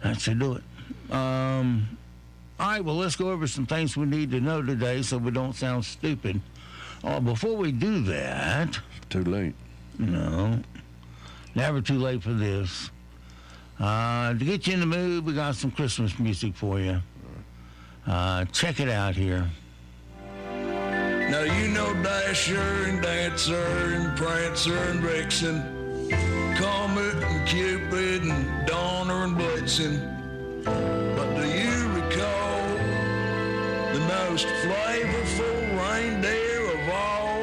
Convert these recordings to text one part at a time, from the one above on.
That should do it. All right, well, let's go over some things we need to know today so we don't sound stupid. Before we do that... Too late. No. Never too late for this. To get you in the mood, we got some Christmas music for you. Check it out here. Now you know Dasher and Dancer and Prancer and Vixen, Comet and Cupid and Donner and Blitzen. But do you recall the most flavorful reindeer of all?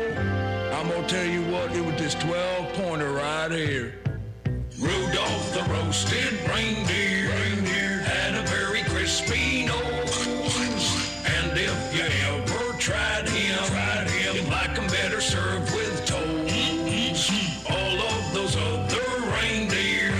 I'm gonna tell you what, it was this 12-pointer right here. Rudolph the roasted reindeer had a very crispy nose, and if you ever tried him, you'd like him better served with toast. All of those other reindeer,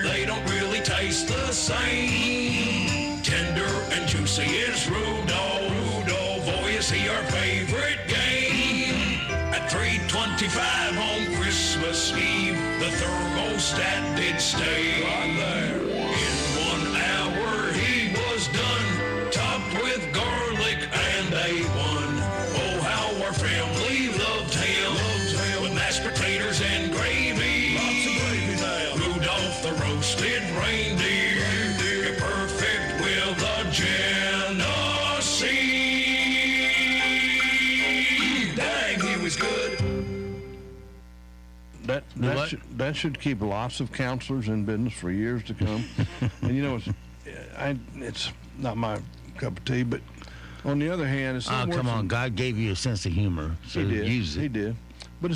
they don't really taste the same. Tender and juicy is Rudolph, boy is he our favorite game. At 3:25 on Christmas Eve, the thermostat did stay right there. In 1 hour he was done, topped with garlic and A1. Oh, how our family loved him, with mashed potatoes and gravy. Lots of gravy now. Rudolph the roasted reindeer, perfect with a Genesee. Dang, he was good. That should keep lots of counselors in business for years to come. And you know, it's not my cup of tea, but on the other hand, it's come on, God gave you a sense of humor, so use it. He did, but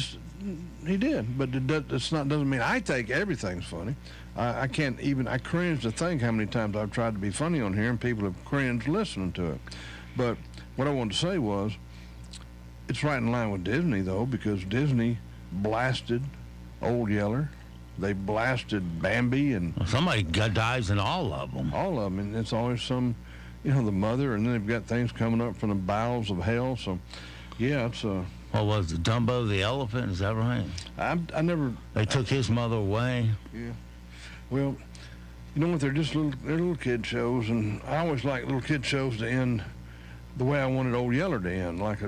he did, but doesn't mean I think everything's funny. I can't even. I cringe to think how many times I've tried to be funny on here, and people have cringed listening to it. But what I wanted to say was, it's right in line with Disney though, because Disney blasted Old Yeller. They blasted Bambi, and somebody dies in all of them. All of them, and it's always some, the mother, and then they've got things coming up from the bowels of hell. So, yeah, it's what was it, Dumbo the elephant? Is that right? I never. They took his mother away. Yeah. Well, you know what? They're just little kid shows, and I always like little kid shows to end the way I wanted Old Yeller to end, like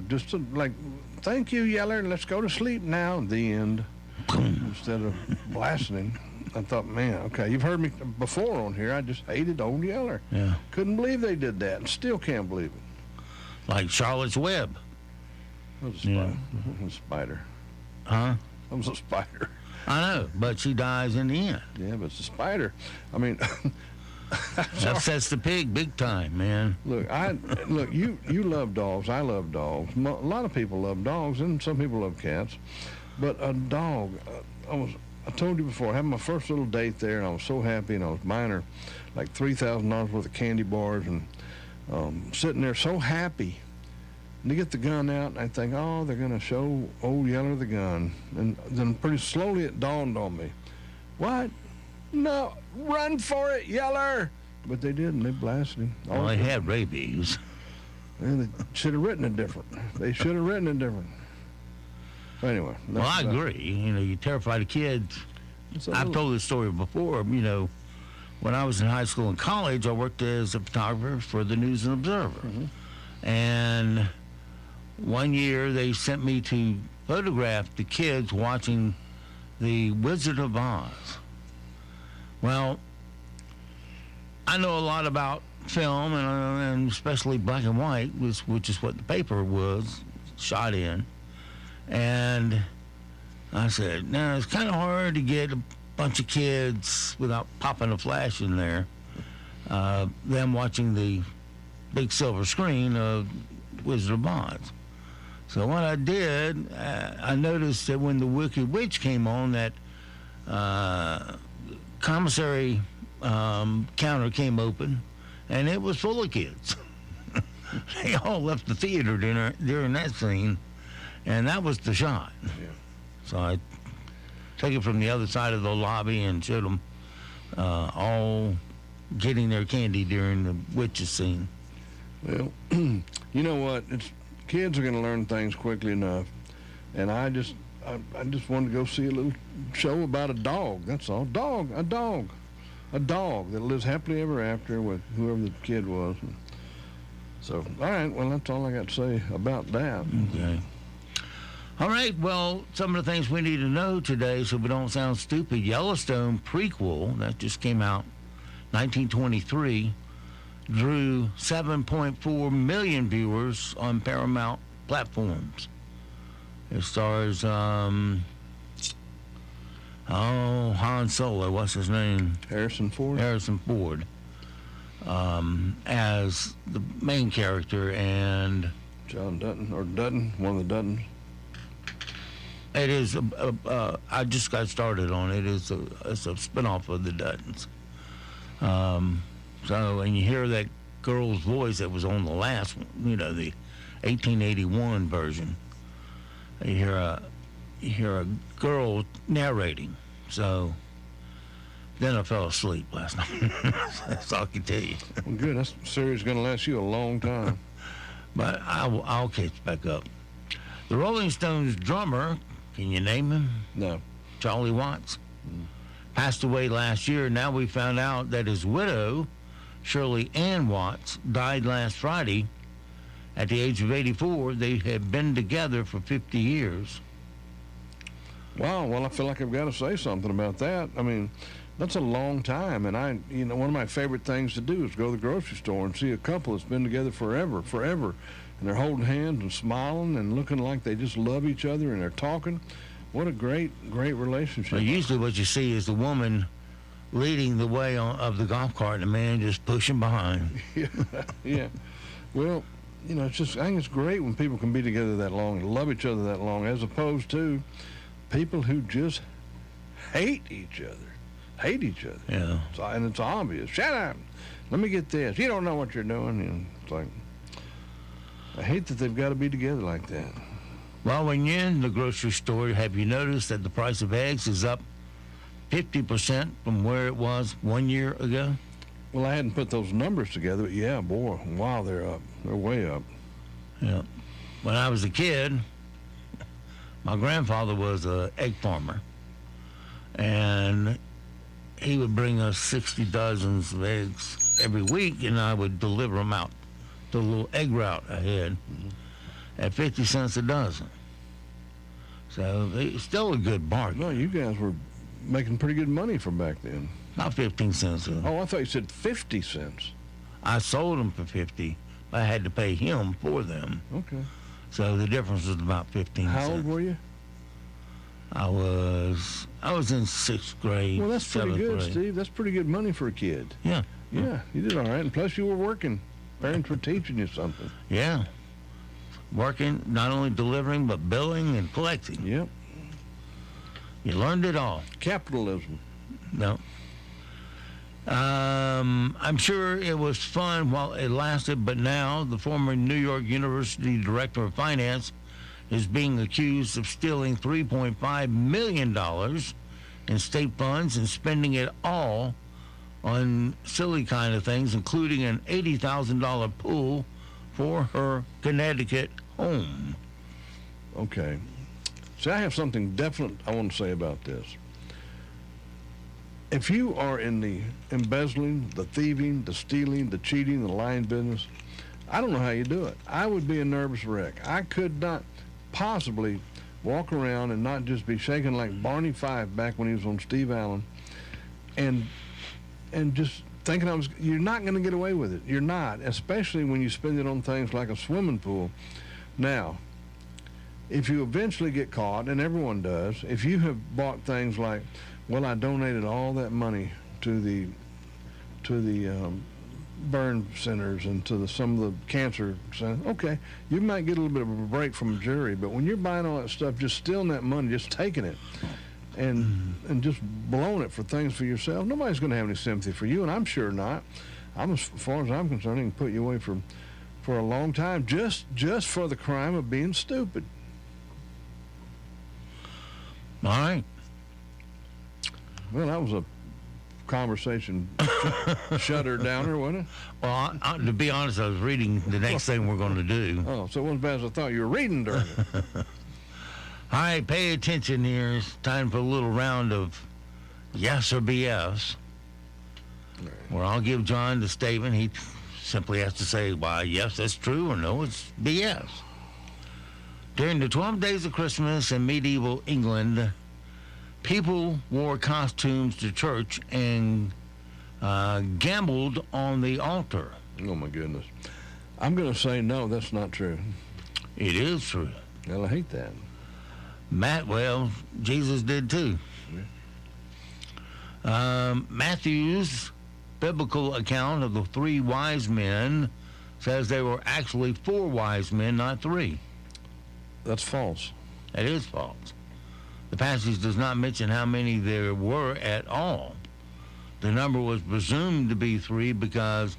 thank you, Yeller, let's go to sleep now. The end. Instead of blasting him. I thought, man, okay, you've heard me before on here. I just hated Old Yeller. Yeah. Couldn't believe they did that, and still can't believe it. Like Charlotte's Web. That was a spider. Yeah. It was a spider. Huh? That was a spider. I know, but she dies in the end. Yeah, but it's a spider. I mean, upsets the pig big time, man. Look, you love dogs. I love dogs. A lot of people love dogs, and some people love cats. But a dog, I told you before, I had my first little date there, and I was so happy, and I was buying her like $3,000 worth of candy bars, and sitting there so happy. And to get the gun out, and I think, oh, they're going to show Old Yeller the gun. And then pretty slowly it dawned on me. What? No, run for it, Yeller! But they didn't. They blasted him. Well, they had rabies. And they should have written it different. They should have written it different. Anyway. Well, I agree. You terrify the kids. I've told this story before. When I was in high school and college, I worked as a photographer for the News and Observer. Mm-hmm. And one year they sent me to photograph the kids watching The Wizard of Oz. Well, I know a lot about film, and especially black and white, which is what the paper was shot in. And I said, now it's kind of hard to get a bunch of kids without popping a flash in there, them watching the big silver screen of Wizard of Oz. So what I did, I noticed that when the Wicked Witch came on, that commissary counter came open, and it was full of kids. They all left the theater during that scene. And that was the shot. Yeah. So I took it from the other side of the lobby and showed them all getting their candy during the witches scene. Well, you know what? Kids are going to learn things quickly enough. And I just wanted to go see a little show about a dog. That's all. A dog. a dog that lives happily ever after with whoever the kid was. And so, all right, well, that's all I got to say about that. Okay. All right, well, some of the things we need to know today so we don't sound stupid. Yellowstone prequel, that just came out, 1923, drew 7.4 million viewers on Paramount platforms. It stars, Han Solo, what's his name? Harrison Ford. Harrison Ford, as the main character, and John Dutton, or Dutton, one of the Duttons. it is I just got started on it. It's a spinoff of the Duttons. So, and you hear that girl's voice that was on the last one, the 1881 version. You hear a girl narrating. So then I fell asleep last night. That's all I can tell you. Well, good. That series going to last you a long time. But I'll catch back up. The Rolling Stones drummer, can you name him? No. Charlie Watts. Passed away last year. Now we found out that his widow, Shirley Ann Watts, died last Friday at the age of 84. They had been together for 50 years. Wow. Well, I feel like I've got to say something about that. I mean, that's a long time. And one of my favorite things to do is go to the grocery store and see a couple that's been together forever. And they're holding hands and smiling and looking like they just love each other, and they're talking. What a great relationship. Well, usually what you see is the woman leading the way of the golf cart and the man just pushing behind. Yeah. Well, I think it's great when people can be together that long and love each other that long, as opposed to people who just hate each other. Yeah. And it's obvious. Shut up. Let me get this. You don't know what you're doing. And it's like, I hate that they've got to be together like that. Well, when you're in the grocery store, have you noticed that the price of eggs is up 50% from where it was 1 year ago? Well, I hadn't put those numbers together, but yeah, boy, wow, they're up. They're way up. Yeah. When I was a kid, my grandfather was an egg farmer, and he would bring us 60 dozens of eggs every week, and I would deliver them out to a little egg route I had at 50 cents a dozen. So it's still a good bargain. No, you guys were making pretty good money from back then. Not 15 cents. Oh, I thought you said 50 cents. I sold them for 50, but I had to pay him for them. Okay. So the difference was about 15 cents. How old were you? I was in 6th grade. Well, that's pretty 7th good, grade. Steve. That's pretty good money for a kid. Yeah. Yeah, you did all right. And plus you were working. Parents were teaching you something. Yeah. Working, not only delivering, but billing and collecting. Yep. You learned it all. Capitalism. No. I'm sure it was fun while it lasted, but now the former New York University Director of Finance is being accused of stealing $3.5 million in state funds and spending it all on silly kind of things, including an $80,000 pool for her Connecticut home. Okay. See, I have something definite I want to say about this. If you are in the embezzling, the thieving, the stealing, the cheating, the lying business, I don't know how you do it. I would be a nervous wreck. I could not possibly walk around and not just be shaking like Barney Fife back when he was on Steve Allen, and just thinking you're not going to get away with it. You're not, especially when you spend it on things like a swimming pool. Now, if you eventually get caught, and everyone does, if you have bought things like, well, I donated all that money to the burn centers and to some of the cancer centers, okay, you might get a little bit of a break from a jury, but when you're buying all that stuff, just stealing that money, just taking it, and just blowing it for things for yourself, nobody's going to have any sympathy for you, and I'm sure not. As far as I'm concerned, it can put you away for a long time just for the crime of being stupid. All right. Well, that was a conversation shutter downer, wasn't it? Well, to be honest, I was reading the next thing we're going to do. Oh, so it wasn't as bad as I thought. You were reading during it. All right, pay attention here. It's time for a little round of yes or BS. where I'll give John the statement. He simply has to say, why, yes, that's true, or no, it's BS. During the 12 days of Christmas in medieval England, people wore costumes to church and gambled on the altar. Oh, my goodness. I'm going to say no, that's not true. It is true. Well, I hate that. Well, Jesus did too. Matthew's biblical account of the 3 wise men says there were actually 4 wise men, not 3. That's false. That is false. The passage does not mention how many there were at all. The number was presumed to be 3 because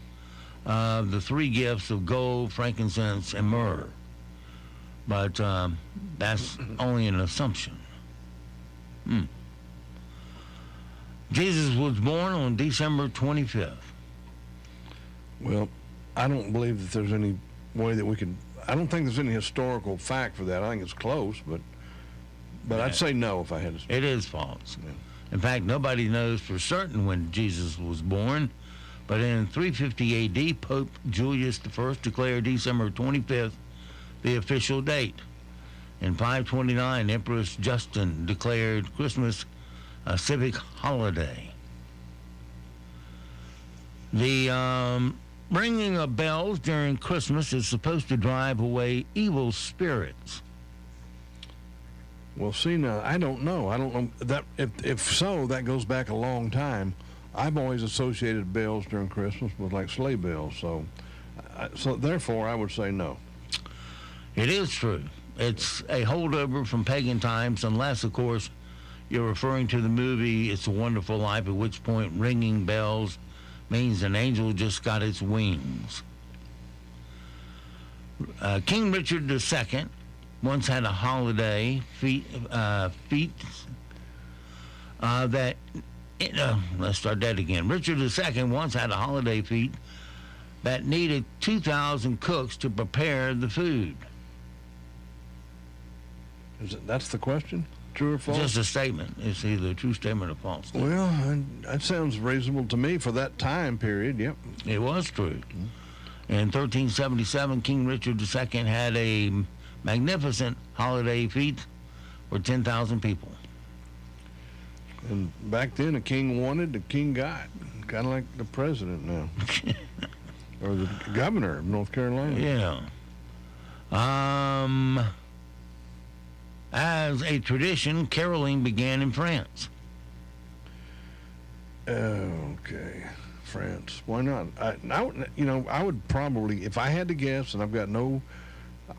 of the 3 gifts of gold, frankincense, and myrrh. But that's only an assumption. Jesus was born on December 25th. Well, I don't believe that there's any way that we could. I don't think there's any historical fact for that. I think it's close, but I'd say no if I had to say. It is false. Yeah. In fact, nobody knows for certain when Jesus was born, but in 350 A.D., Pope Julius I declared December 25th the official date. In 529, Empress Justin declared Christmas a civic holiday. The ringing of bells during Christmas is supposed to drive away evil spirits. Well, see, now, I don't know that if so, that goes back a long time. I've always associated bells during Christmas with like sleigh bells, so therefore I would say no. It is true. It's a holdover from pagan times, unless, of course, you're referring to the movie It's a Wonderful Life, at which point ringing bells means an angel just got its wings. King Richard II once had a holiday let's start that again. Richard II once had a holiday feat that needed 2,000 cooks to prepare the food. That's the question? True or false? Just a statement. It's either a true statement or false. Well, that sounds reasonable to me for that time period, yep. It was true. In 1377, King Richard II had a magnificent holiday feast for 10,000 people. And back then, a king wanted, a king got. Kind of like the president now. Or the governor of North Carolina. Yeah. As a tradition, caroling began in France. Okay, France. Why not? I would probably, if I had to guess, and I've got no,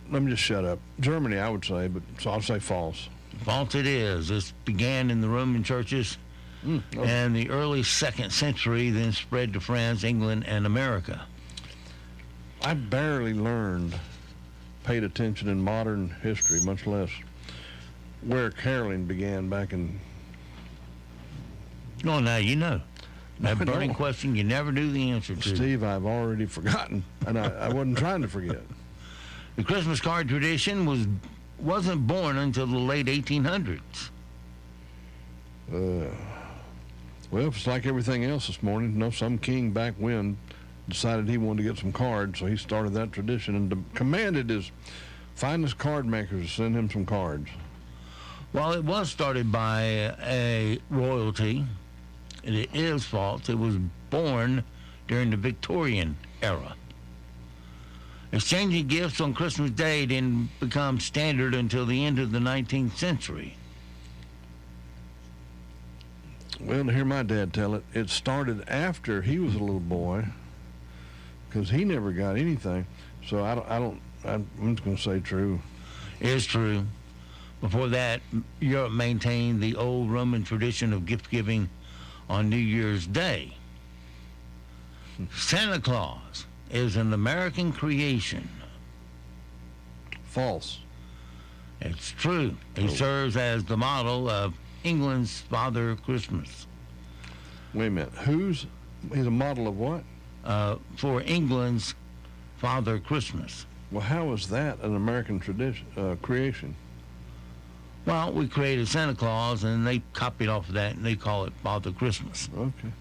let me just shut up. Germany, I would say, but so I'll say false. False it is. This began in the Roman churches in the early 2nd century, then spread to France, England, and America. I barely paid attention in modern history, much less where caroling began back in... Oh, now you know. That burning question you never knew the answer to. Steve, I've already forgotten, and I wasn't trying to forget. The Christmas card tradition wasn't born until the late 1800s. Well, it's like everything else this morning. Some king back when decided he wanted to get some cards, so he started that tradition and commanded his finest card makers to send him some cards. Well, it was started by a royalty. It is false. It was born during the Victorian era. Exchanging gifts on Christmas Day didn't become standard until the end of the 19th century. Well, to hear my dad tell it, it started after he was a little boy, because he never got anything. So I'm just going to say true. It's true. Before that, Europe maintained the old Roman tradition of gift giving on New Year's Day. Santa Claus is an American creation. False. It's true. He serves as the model of England's Father Christmas. Wait a minute. He's a model of what? For England's Father Christmas. Well, how is that an American tradition, creation? Well, we created Santa Claus, and they copied off of that, and they call it Father Christmas. Okay.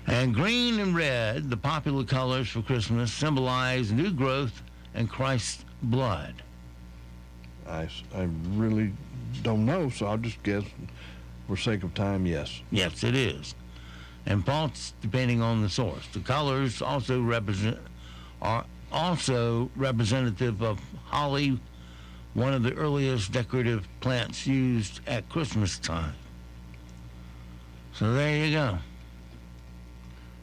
And green and red, the popular colors for Christmas, symbolize new growth and Christ's blood. I really don't know, so I'll just guess, for sake of time, yes. Yes, it is. And false, depending on the source. The colors are also representative of holly, one of the earliest decorative plants used at Christmas time. So there you go.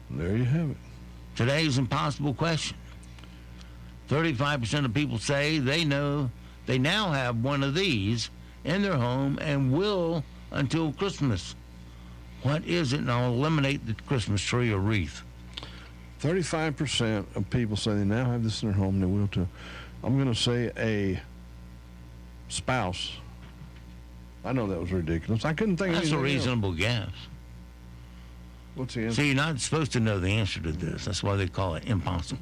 There you have it. Today's impossible question. 35% of people say they know they now have one of these in their home and will until Christmas. What is it? And I'll eliminate the Christmas tree or wreath. 35% of people say they now have this in their home and they will too. I'm going to say a spouse. I know that was ridiculous. I couldn't think of That's a anything reasonable guess. What's the answer? See, you're not supposed to know the answer to this. That's why they call it impossible.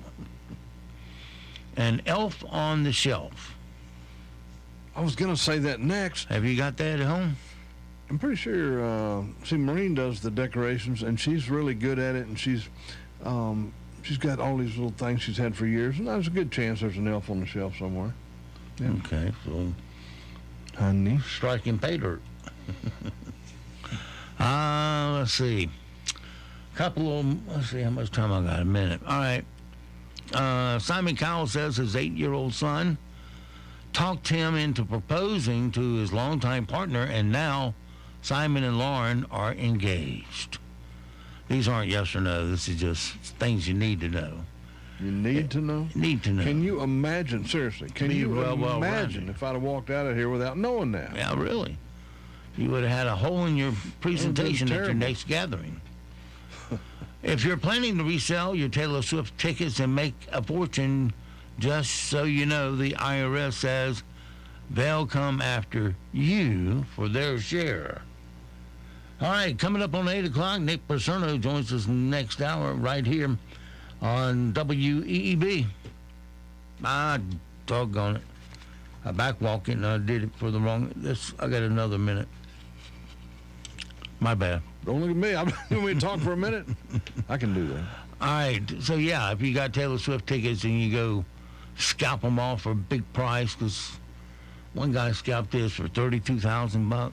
An elf on the shelf. I was going to say that next. Have you got that at home? I'm pretty sure, Maureen does the decorations, and she's really good at it, and she's got all these little things she's had for years, and there's a good chance there's an elf on the shelf somewhere. Yeah. Okay, so Honey. striking pay dirt. Let's see. Let's see how much time I got. A minute. All right. Simon Cowell says his 8-year-old son talked him into proposing to his longtime partner, and now Simon and Lauren are engaged. These aren't yes or no. This is just things you need to know. You need to know? Need to know. Can you imagine, seriously, can you imagine if I'd have walked out of here without knowing that? Yeah, really. You would have had a hole in your presentation at your next gathering. If you're planning to resell your Taylor Swift tickets and make a fortune, just so you know, the IRS says they'll come after you for their share. All right, coming up on 8 o'clock, Nick Paserno joins us next hour right here on WEEB. Doggone it. I backwalked it and I did it for the wrong... I got another minute. My bad. Don't look at me. I'm going to talk for a minute. I can do that. All right. So, yeah, if you got Taylor Swift tickets and you go scalp them off for a big price, because one guy scalped this for $32,000.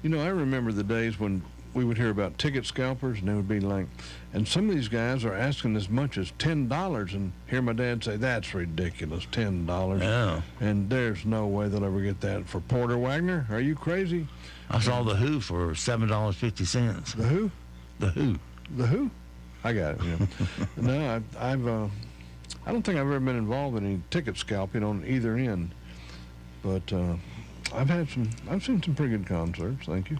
You know, I remember the days when we would hear about ticket scalpers, and they would be like, and some of these guys are asking as much as $10, and hear my dad say, that's ridiculous, $10. Yeah. And there's no way they'll ever get that for Porter Wagner. Are you crazy? I saw The Who for $7.50. The Who? The Who. The Who? I got it. Yeah. No, I don't think I've ever been involved in any ticket scalping on either end, but I've seen some pretty good concerts. Thank you.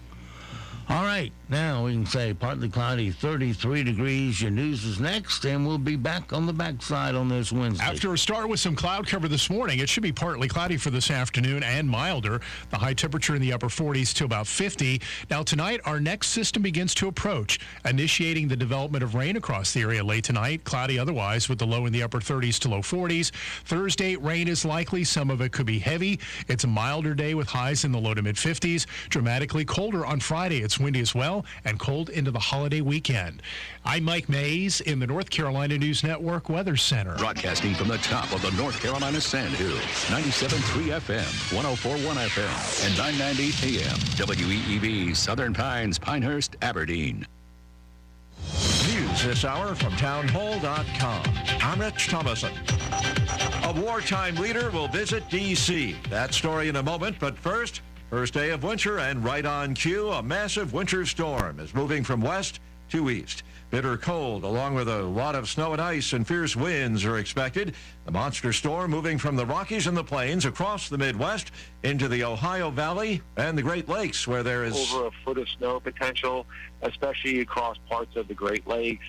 All right, now we can say partly cloudy, 33 degrees. Your news is next, and we'll be back on the backside on this Wednesday. After a start with some cloud cover this morning, it should be partly cloudy for this afternoon and milder. The high temperature in the upper 40s to about 50. Now tonight, our next system begins to approach, initiating the development of rain across the area late tonight. Cloudy otherwise with the low in the upper 30s to low 40s. Thursday, rain is likely. Some of it could be heavy. It's a milder day with highs in the low to mid 50s. Dramatically colder on Friday. It's windy as well and cold into the holiday weekend. I'm Mike Mays in the North Carolina News Network Weather Center. Broadcasting from the top of the North Carolina Sandhills, 97.3 FM, 104.1 FM, and 990 AM. WEEB, Southern Pines, Pinehurst, Aberdeen. News this hour from townhall.com. I'm Rich Thomason. A wartime leader will visit D.C. That story in a moment, but first day of winter and right on cue, a massive winter storm is moving from west to east. Bitter cold, along with a lot of snow and ice and fierce winds are expected. The monster storm moving from the Rockies and the Plains across the Midwest into the Ohio Valley and the Great Lakes, where there is over a foot of snow potential, especially across parts of the Great Lakes,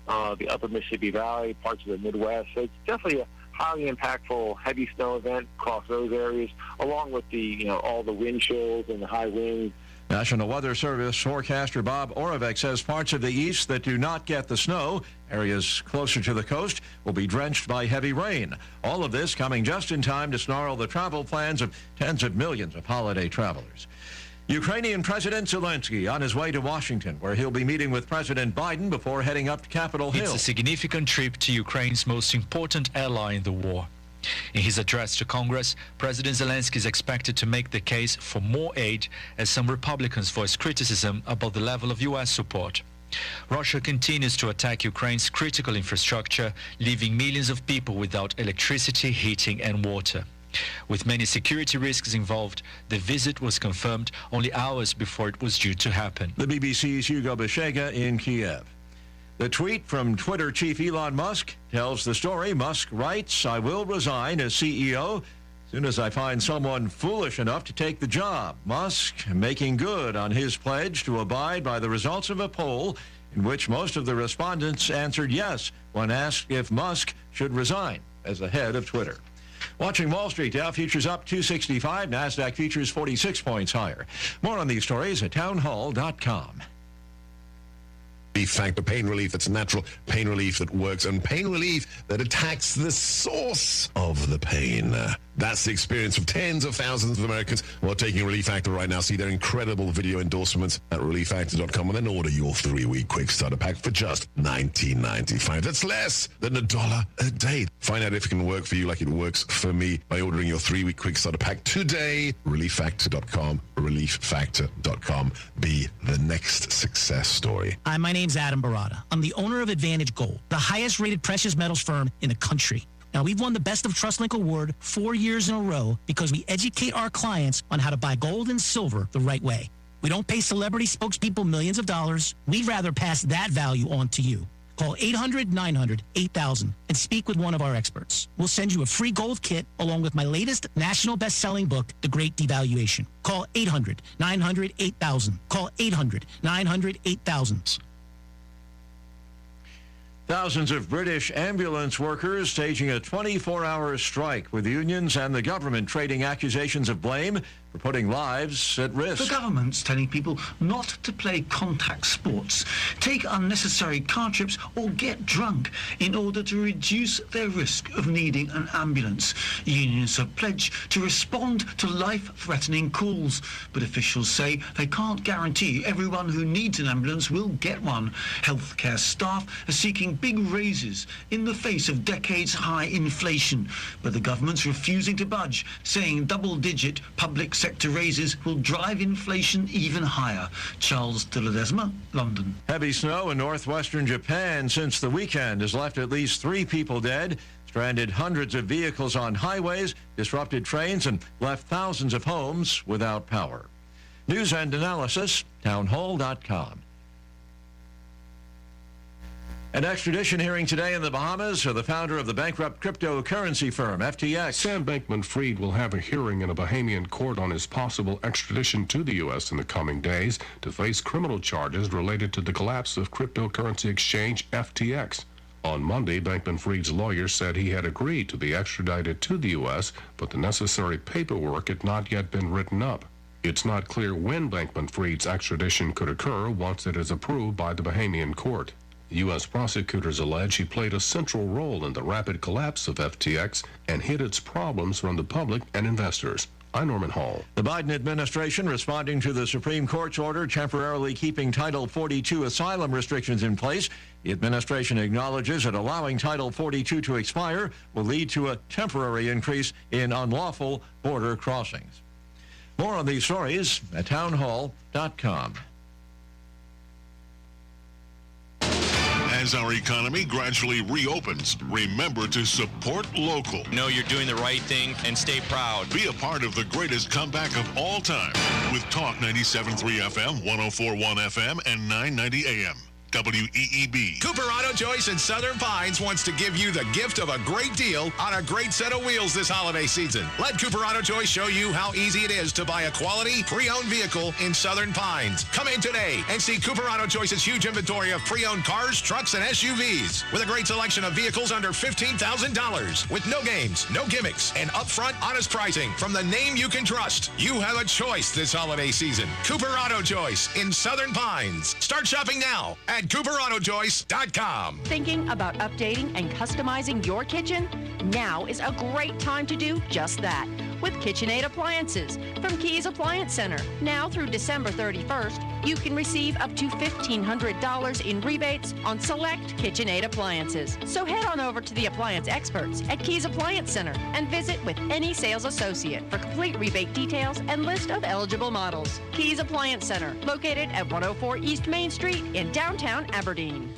the upper Mississippi Valley, parts of the Midwest. So it's definitely a highly impactful heavy snow event across those areas, along with the, all the wind chills and the high winds. National Weather Service forecaster Bob Oravec says parts of the east that do not get the snow, areas closer to the coast, will be drenched by heavy rain. All of this coming just in time to snarl the travel plans of tens of millions of holiday travelers. Ukrainian President Zelensky on his way to Washington, where he'll be meeting with President Biden before heading up to Capitol Hill. It's a significant trip to Ukraine's most important ally in the war. In his address to Congress, President Zelensky is expected to make the case for more aid as some Republicans voice criticism about the level of U.S. support. Russia continues to attack Ukraine's critical infrastructure, leaving millions of people without electricity, heating and water. With many security risks involved, the visit was confirmed only hours before it was due to happen. The BBC's Hugo Beshega in Kiev. The tweet from Twitter chief Elon Musk tells the story. Musk writes, "I will resign as CEO as soon as I find someone foolish enough to take the job." Musk making good on his pledge to abide by the results of a poll in which most of the respondents answered yes when asked if Musk should resign as the head of Twitter. Watching Wall Street, Dow futures up 265, NASDAQ futures 46 points higher. More on these stories at townhall.com. Relief Factor, pain relief that's natural, pain relief that works, and pain relief that attacks the source of the pain. That's the experience of tens of thousands of Americans who are taking Relief Factor right now. See their incredible video endorsements at relieffactor.com and then order your 3-week quick starter pack for just $19.95. That's less than $1 a day. Find out if it can work for you like it works for me by ordering your 3-week quick starter pack today. Relieffactor.com, relieffactor.com. Be the next success story. Hi, my name's Adam Barada. I'm the owner of Advantage Gold, the highest rated precious metals firm in the country. Now, we've won the Best of TrustLink award 4 years in a row because we educate our clients on how to buy gold and silver the right way. We don't pay celebrity spokespeople millions of dollars. We'd rather pass that value on to you. Call 800-900-8000 and speak with one of our experts. We'll send you a free gold kit along with my latest national best-selling book, The Great Devaluation. Call 800-900-8000. Call 800-900-8000. Thousands of British ambulance workers staging a 24-hour strike with unions and the government trading accusations of blame for putting lives at risk. The government's telling people not to play contact sports, take unnecessary car trips or get drunk in order to reduce their risk of needing an ambulance. Unions have pledged to respond to life-threatening calls, but officials say they can't guarantee everyone who needs an ambulance will get one. Healthcare staff are seeking big raises in the face of decades-high inflation, but the government's refusing to budge, saying double-digit public sector raises will drive inflation even higher. Charles de Ledesma, London. Heavy snow in northwestern Japan since the weekend has left at least 3 people dead, stranded hundreds of vehicles on highways, disrupted trains, and left thousands of homes without power. News and analysis, townhall.com. An extradition hearing today in the Bahamas for the founder of the bankrupt cryptocurrency firm, FTX. Sam Bankman-Fried will have a hearing in a Bahamian court on his possible extradition to the U.S. in the coming days to face criminal charges related to the collapse of cryptocurrency exchange FTX. On Monday, Bankman-Fried's lawyer said he had agreed to be extradited to the U.S., but the necessary paperwork had not yet been written up. It's not clear when Bankman-Fried's extradition could occur once it is approved by the Bahamian court. U.S. prosecutors allege he played a central role in the rapid collapse of FTX and hid its problems from the public and investors. I'm Norman Hall. The Biden administration responding to the Supreme Court's order temporarily keeping Title 42 asylum restrictions in place. The administration acknowledges that allowing Title 42 to expire will lead to a temporary increase in unlawful border crossings. More on these stories at townhall.com. As our economy gradually reopens, remember to support local. Know you're doing the right thing and stay proud. Be a part of the greatest comeback of all time with Talk 97.3 FM, 104.1 FM, and 990 AM. WEEB. Cooper Auto Choice in Southern Pines wants to give you the gift of a great deal on a great set of wheels this holiday season. Let Cooper Auto Choice show you how easy it is to buy a quality pre-owned vehicle in Southern Pines. Come in today and see Cooper Auto Choice's huge inventory of pre-owned cars, trucks, and SUVs with a great selection of vehicles under $15,000 with no games, no gimmicks, and upfront honest pricing from the name you can trust. You have a choice this holiday season. Cooper Auto Choice in Southern Pines. Start shopping now at CooperAutoChoice.com. Thinking about updating and customizing your kitchen? Now is a great time to do just that. with KitchenAid appliances from Keys Appliance Center. Now through December 31st, you can receive up to $1,500 in rebates on select KitchenAid appliances. So head on over to the appliance experts at Keys Appliance Center and visit with any sales associate for complete rebate details and list of eligible models. Keys Appliance Center, located at 104 East Main Street in downtown Aberdeen.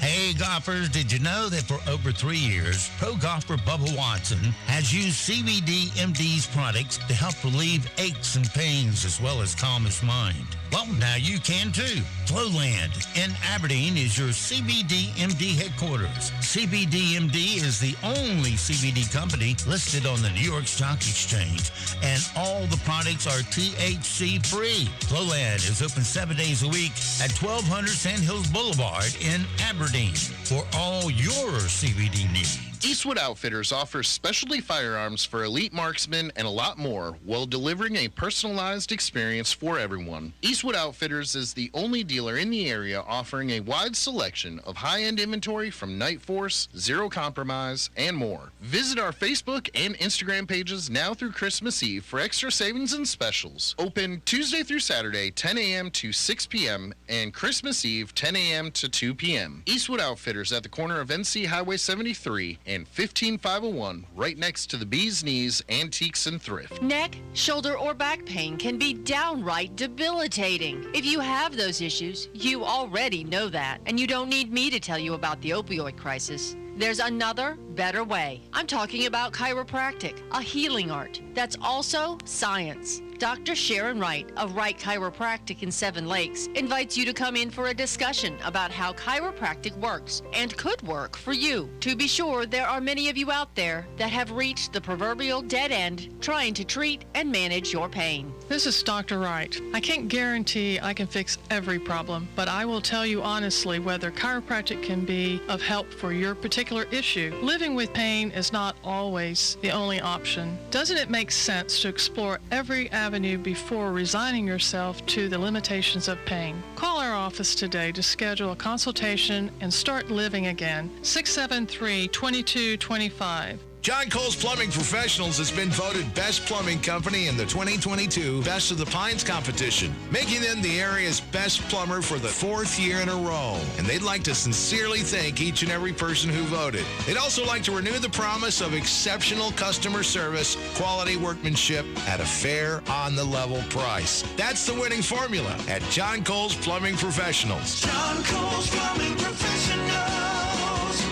Hey golfers, did you know that for over 3 years, pro golfer Bubba Watson has used CBD MD's products to help relieve aches and pains as well as calm his mind? Well, now you can too. Flowland in Aberdeen is your CBD MD headquarters. CBD MD is the only CBD company listed on the New York Stock Exchange, and all the products are THC free. Flowland is open 7 days a week at 1200 Sand Hills Boulevard in Aberdeen for all your CBD needs. Eastwood Outfitters offers specialty firearms for elite marksmen and a lot more while delivering a personalized experience for everyone. Eastwood Outfitters is the only dealer in the area offering a wide selection of high-end inventory from Night Force, Zero Compromise, and more. Visit our Facebook and Instagram pages now through Christmas Eve for extra savings and specials. Open Tuesday through Saturday, 10 a.m. to 6 p.m. and Christmas Eve, 10 a.m. to 2 p.m. Eastwood Outfitters at the corner of NC Highway 73 and 15501, right next to the Bee's Knees Antiques and Thrift. Neck, shoulder, or back pain can be downright debilitating. If you have those issues, you already know that, and you don't need me to tell you about the opioid crisis. There's another, better way. I'm talking about chiropractic, a healing art that's also science. Dr. Sharon Wright of Wright Chiropractic in Seven Lakes invites you to come in for a discussion about how chiropractic works and could work for you. To be sure, there are many of you out there that have reached the proverbial dead end trying to treat and manage your pain. This is Dr. Wright. I can't guarantee I can fix every problem, but I will tell you honestly whether chiropractic can be of help for your particular issue. Living with pain is not always the only option. Doesn't it make sense to explore every avenue before resigning yourself to the limitations of pain? Call our office today to schedule a consultation and start living again. 673-2225. John Cole's Plumbing Professionals has been voted Best Plumbing Company in the 2022 Best of the Pines competition, making them the area's best plumber for the 4th year in a row. And they'd like to sincerely thank each and every person who voted. They'd also like to renew the promise of exceptional customer service, quality workmanship at a fair, on-the-level price. That's the winning formula at John Cole's Plumbing Professionals. John Cole's Plumbing Professionals.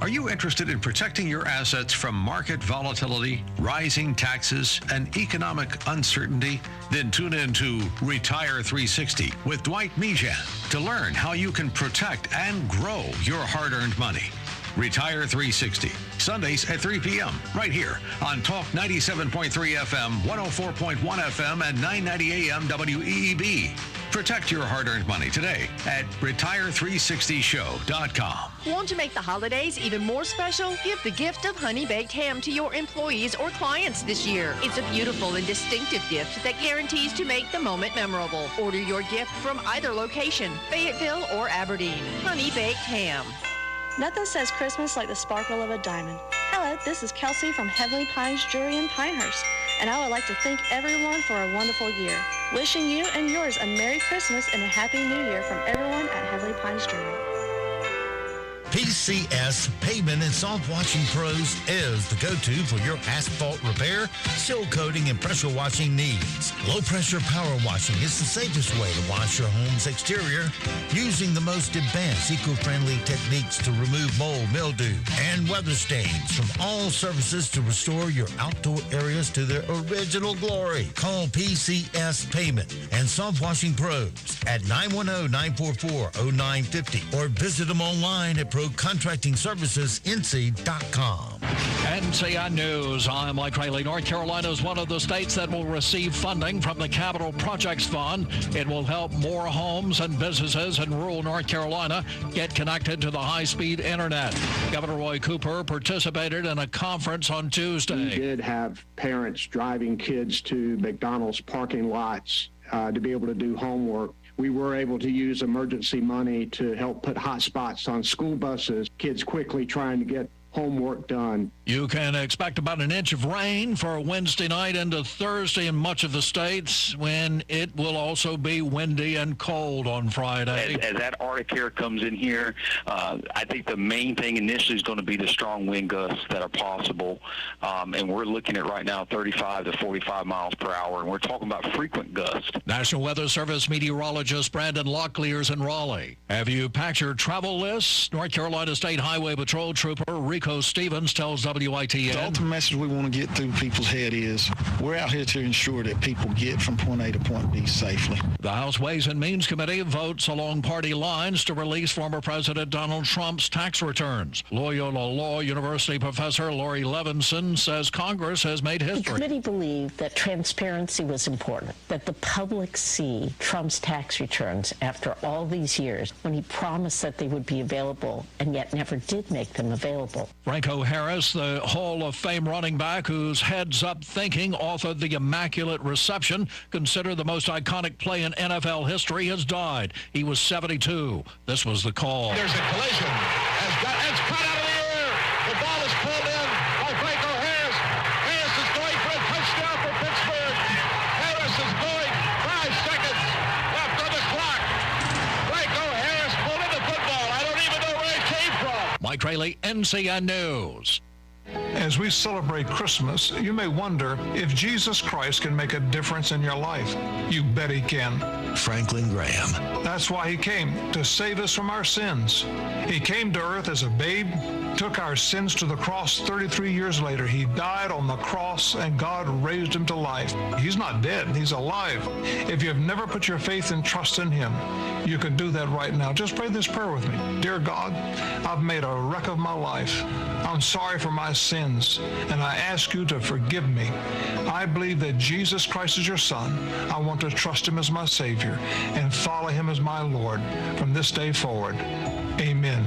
Are you interested in protecting your assets from market volatility, rising taxes, and economic uncertainty? Then tune in to Retire 360 with Dwight Mejan to learn how you can protect and grow your hard-earned money. Retire 360, Sundays at 3 p.m. right here on Talk 97.3 FM, 104.1 FM, and 990 AM WEEB. Protect your hard-earned money today at Retire360show.com. Want to make the holidays even more special? Give the gift of honey-baked ham to your employees or clients this year. It's a beautiful and distinctive gift that guarantees to make the moment memorable. Order your gift from either location, Fayetteville or Aberdeen. Honey-baked ham. Nothing says Christmas like the sparkle of a diamond. Hello, this is Kelsey from Heavenly Pines Jewelry in Pinehurst, and I would like to thank everyone for a wonderful year. Wishing you and yours a Merry Christmas and a Happy New Year from everyone at Heavenly Pines Jewelry. PCS Pavement and Soft Washing Pros is the go-to for your asphalt repair, seal coating, and pressure washing needs. Low-pressure power washing is the safest way to wash your home's exterior using the most advanced eco-friendly techniques to remove mold, mildew, and weather stains from all surfaces to restore your outdoor areas to their original glory. Call PCS Pavement and Soft Washing Pros at 910-944-0950 or visit them online at ProContractingServicesNC.com. NCN News. I'm Mike Riley. North Carolina is one of the states that will receive funding from the Capital Projects Fund. It will help more homes and businesses in rural North Carolina get connected to the high-speed internet. Governor Roy Cooper participated in a conference on Tuesday. We did have parents driving kids to McDonald's parking lots to be able to do homework. We were able to use emergency money to help put hot spots on school buses, kids quickly trying to get homework done. You can expect about an inch of rain for Wednesday night into Thursday in much of the states, when it will also be windy and cold on Friday. As that Arctic air comes in here, I think the main thing initially is going to be the strong wind gusts that are possible. And we're looking at right now 35 to 45 miles per hour, and we're talking about frequent gusts. National Weather Service meteorologist Brandon Locklear's in Raleigh. Have you packed your travel list? North Carolina State Highway Patrol Trooper Rico Stevens tells WITN. The ultimate message we want to get through people's head is we're out here to ensure that people get from point A to point B safely. The House Ways and Means Committee votes along party lines to release former President Donald Trump's tax returns. Loyola Law University professor Lori Levinson says Congress has made history. The committee believed that transparency was important, that the public see Trump's tax returns after all these years, when he promised that they would be available and yet never did make them available. Franco Harris, the Hall of Fame running back whose heads-up thinking authored the Immaculate Reception, considered the most iconic play in NFL history, has died. He was 72. This was the call. There's a collision. It's cut out of the air. The ball is pulled in by Franco Harris. Harris is going for a touchdown for Pittsburgh. Harris is going. 5 seconds left on the clock. Franco Harris pulled in the football. I don't even know where it came from. Mike Rayleigh, NCN News. As we celebrate Christmas, you may wonder if Jesus Christ can make a difference in your life. You bet he can. Franklin Graham. That's why he came, to save us from our sins. He came to earth as a babe, took our sins to the cross. 33 years later, he died on the cross, and God raised him to life. He's not dead, he's alive. If you've never put your faith and trust in him, you can do that right now. Just pray this prayer with me. Dear God, I've made a wreck of my life. I'm sorry for my sins, and I ask you to forgive me. I believe that Jesus Christ is your Son. I want to trust him as my Savior and follow him as my Lord from this day forward. Amen.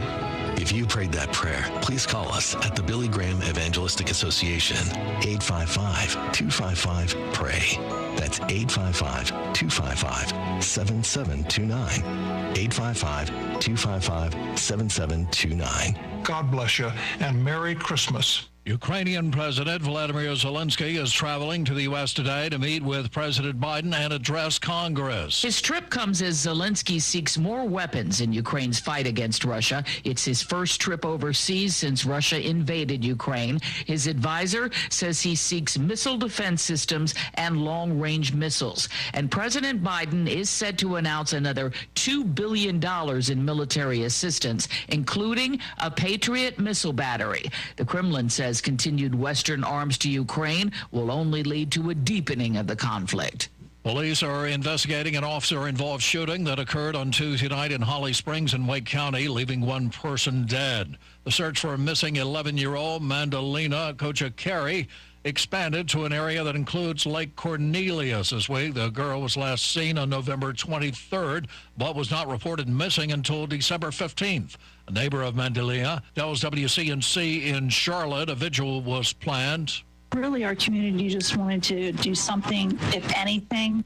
If you prayed that prayer, please call us at the Billy Graham Evangelistic Association, 855-255-PRAY. That's 855-255-7729. 855-255-7729. God bless you, and Merry Christmas. Ukrainian President Vladimir Zelensky is traveling to the U.S. today to meet with President Biden and address Congress. His trip comes as Zelensky seeks more weapons in Ukraine's fight against Russia. It's his first trip overseas since Russia invaded Ukraine. His advisor says he seeks missile defense systems and long-range missiles. And President Biden is set to announce another $2 billion in military assistance, including a Patriot missile battery. The Kremlin says continued Western arms to Ukraine will only lead to a deepening of the conflict. Police are investigating an officer-involved shooting that occurred on Tuesday night in Holly Springs in Wake County, leaving one person dead. The search for a missing 11-year-old Mandalina Kochakari expanded to an area that includes Lake Cornelius this week. The girl was last seen on November 23rd, but was not reported missing until December 15th. A neighbor of Mandalina tells WCNC in Charlotte a vigil was planned. Really, our community just wanted to do something, if anything,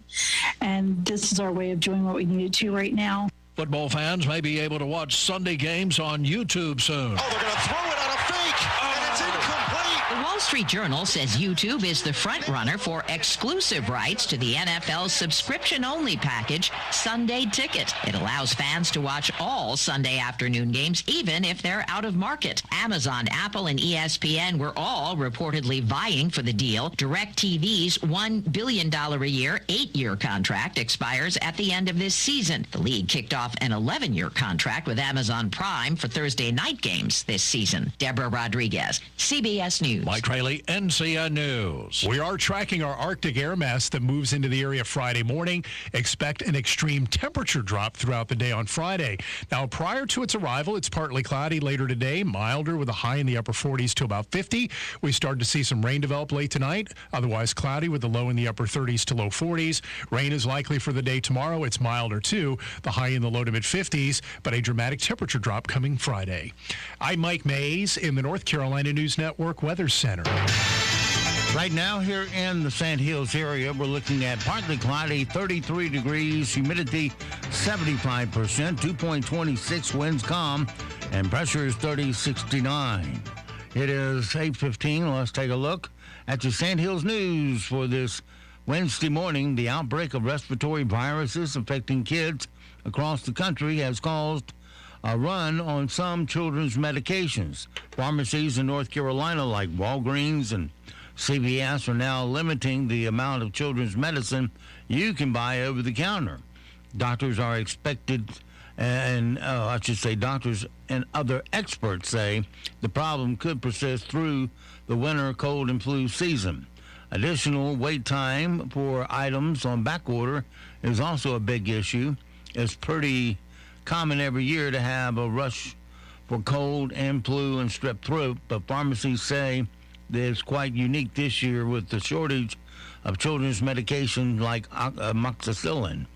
and this is our way of doing what we needed to right now. Football fans may be able to watch Sunday games on YouTube soon. Oh, they're going to throw it on a fake, and it's incomplete. The Wall Street Journal says YouTube is the front runner for exclusive rights to the NFL's subscription-only package, Sunday Ticket. It allows fans to watch all Sunday afternoon games, even if they're out of market. Amazon, Apple, and ESPN were all reportedly vying for the deal. DirecTV's $1 billion a year, 8-year contract expires at the end of this season. The league kicked off an 11-year contract with Amazon Prime for Thursday night games this season. Deborah Rodriguez, CBS News. Mike Rayleigh, NCN News. We are tracking our Arctic air mass that moves into the area Friday morning. Expect an extreme temperature drop throughout the day on Friday. Now, prior to its arrival, it's partly cloudy later today, milder with a high in the upper 40s to about 50. We started to see some rain develop late tonight, otherwise cloudy with the low in the upper 30s to low 40s. Rain is likely for the day tomorrow. It's milder too, the high in the low to mid 50s, but a dramatic temperature drop coming Friday. I'm Mike Mays in the North Carolina News Network Weather Center. Right now here in the Sand Hills area, we're looking at partly cloudy, 33 degrees, humidity 75%, 2.26 winds calm, and pressure is 3069. It is 8:15. Let's take a look at your Sand Hills News for this Wednesday morning. The outbreak of respiratory viruses affecting kids across the country has caused a run on some children's medications. Pharmacies in North Carolina like Walgreens and CVS are now limiting the amount of children's medicine you can buy over the counter. Doctors are expected, doctors and other experts say the problem could persist through the winter cold and flu season. Additional wait time for items on back order is also a big issue. It's pretty common every year to have a rush for cold and flu and strep throat, but pharmacies say that it's quite unique this year with the shortage of children's medication like amoxicillin.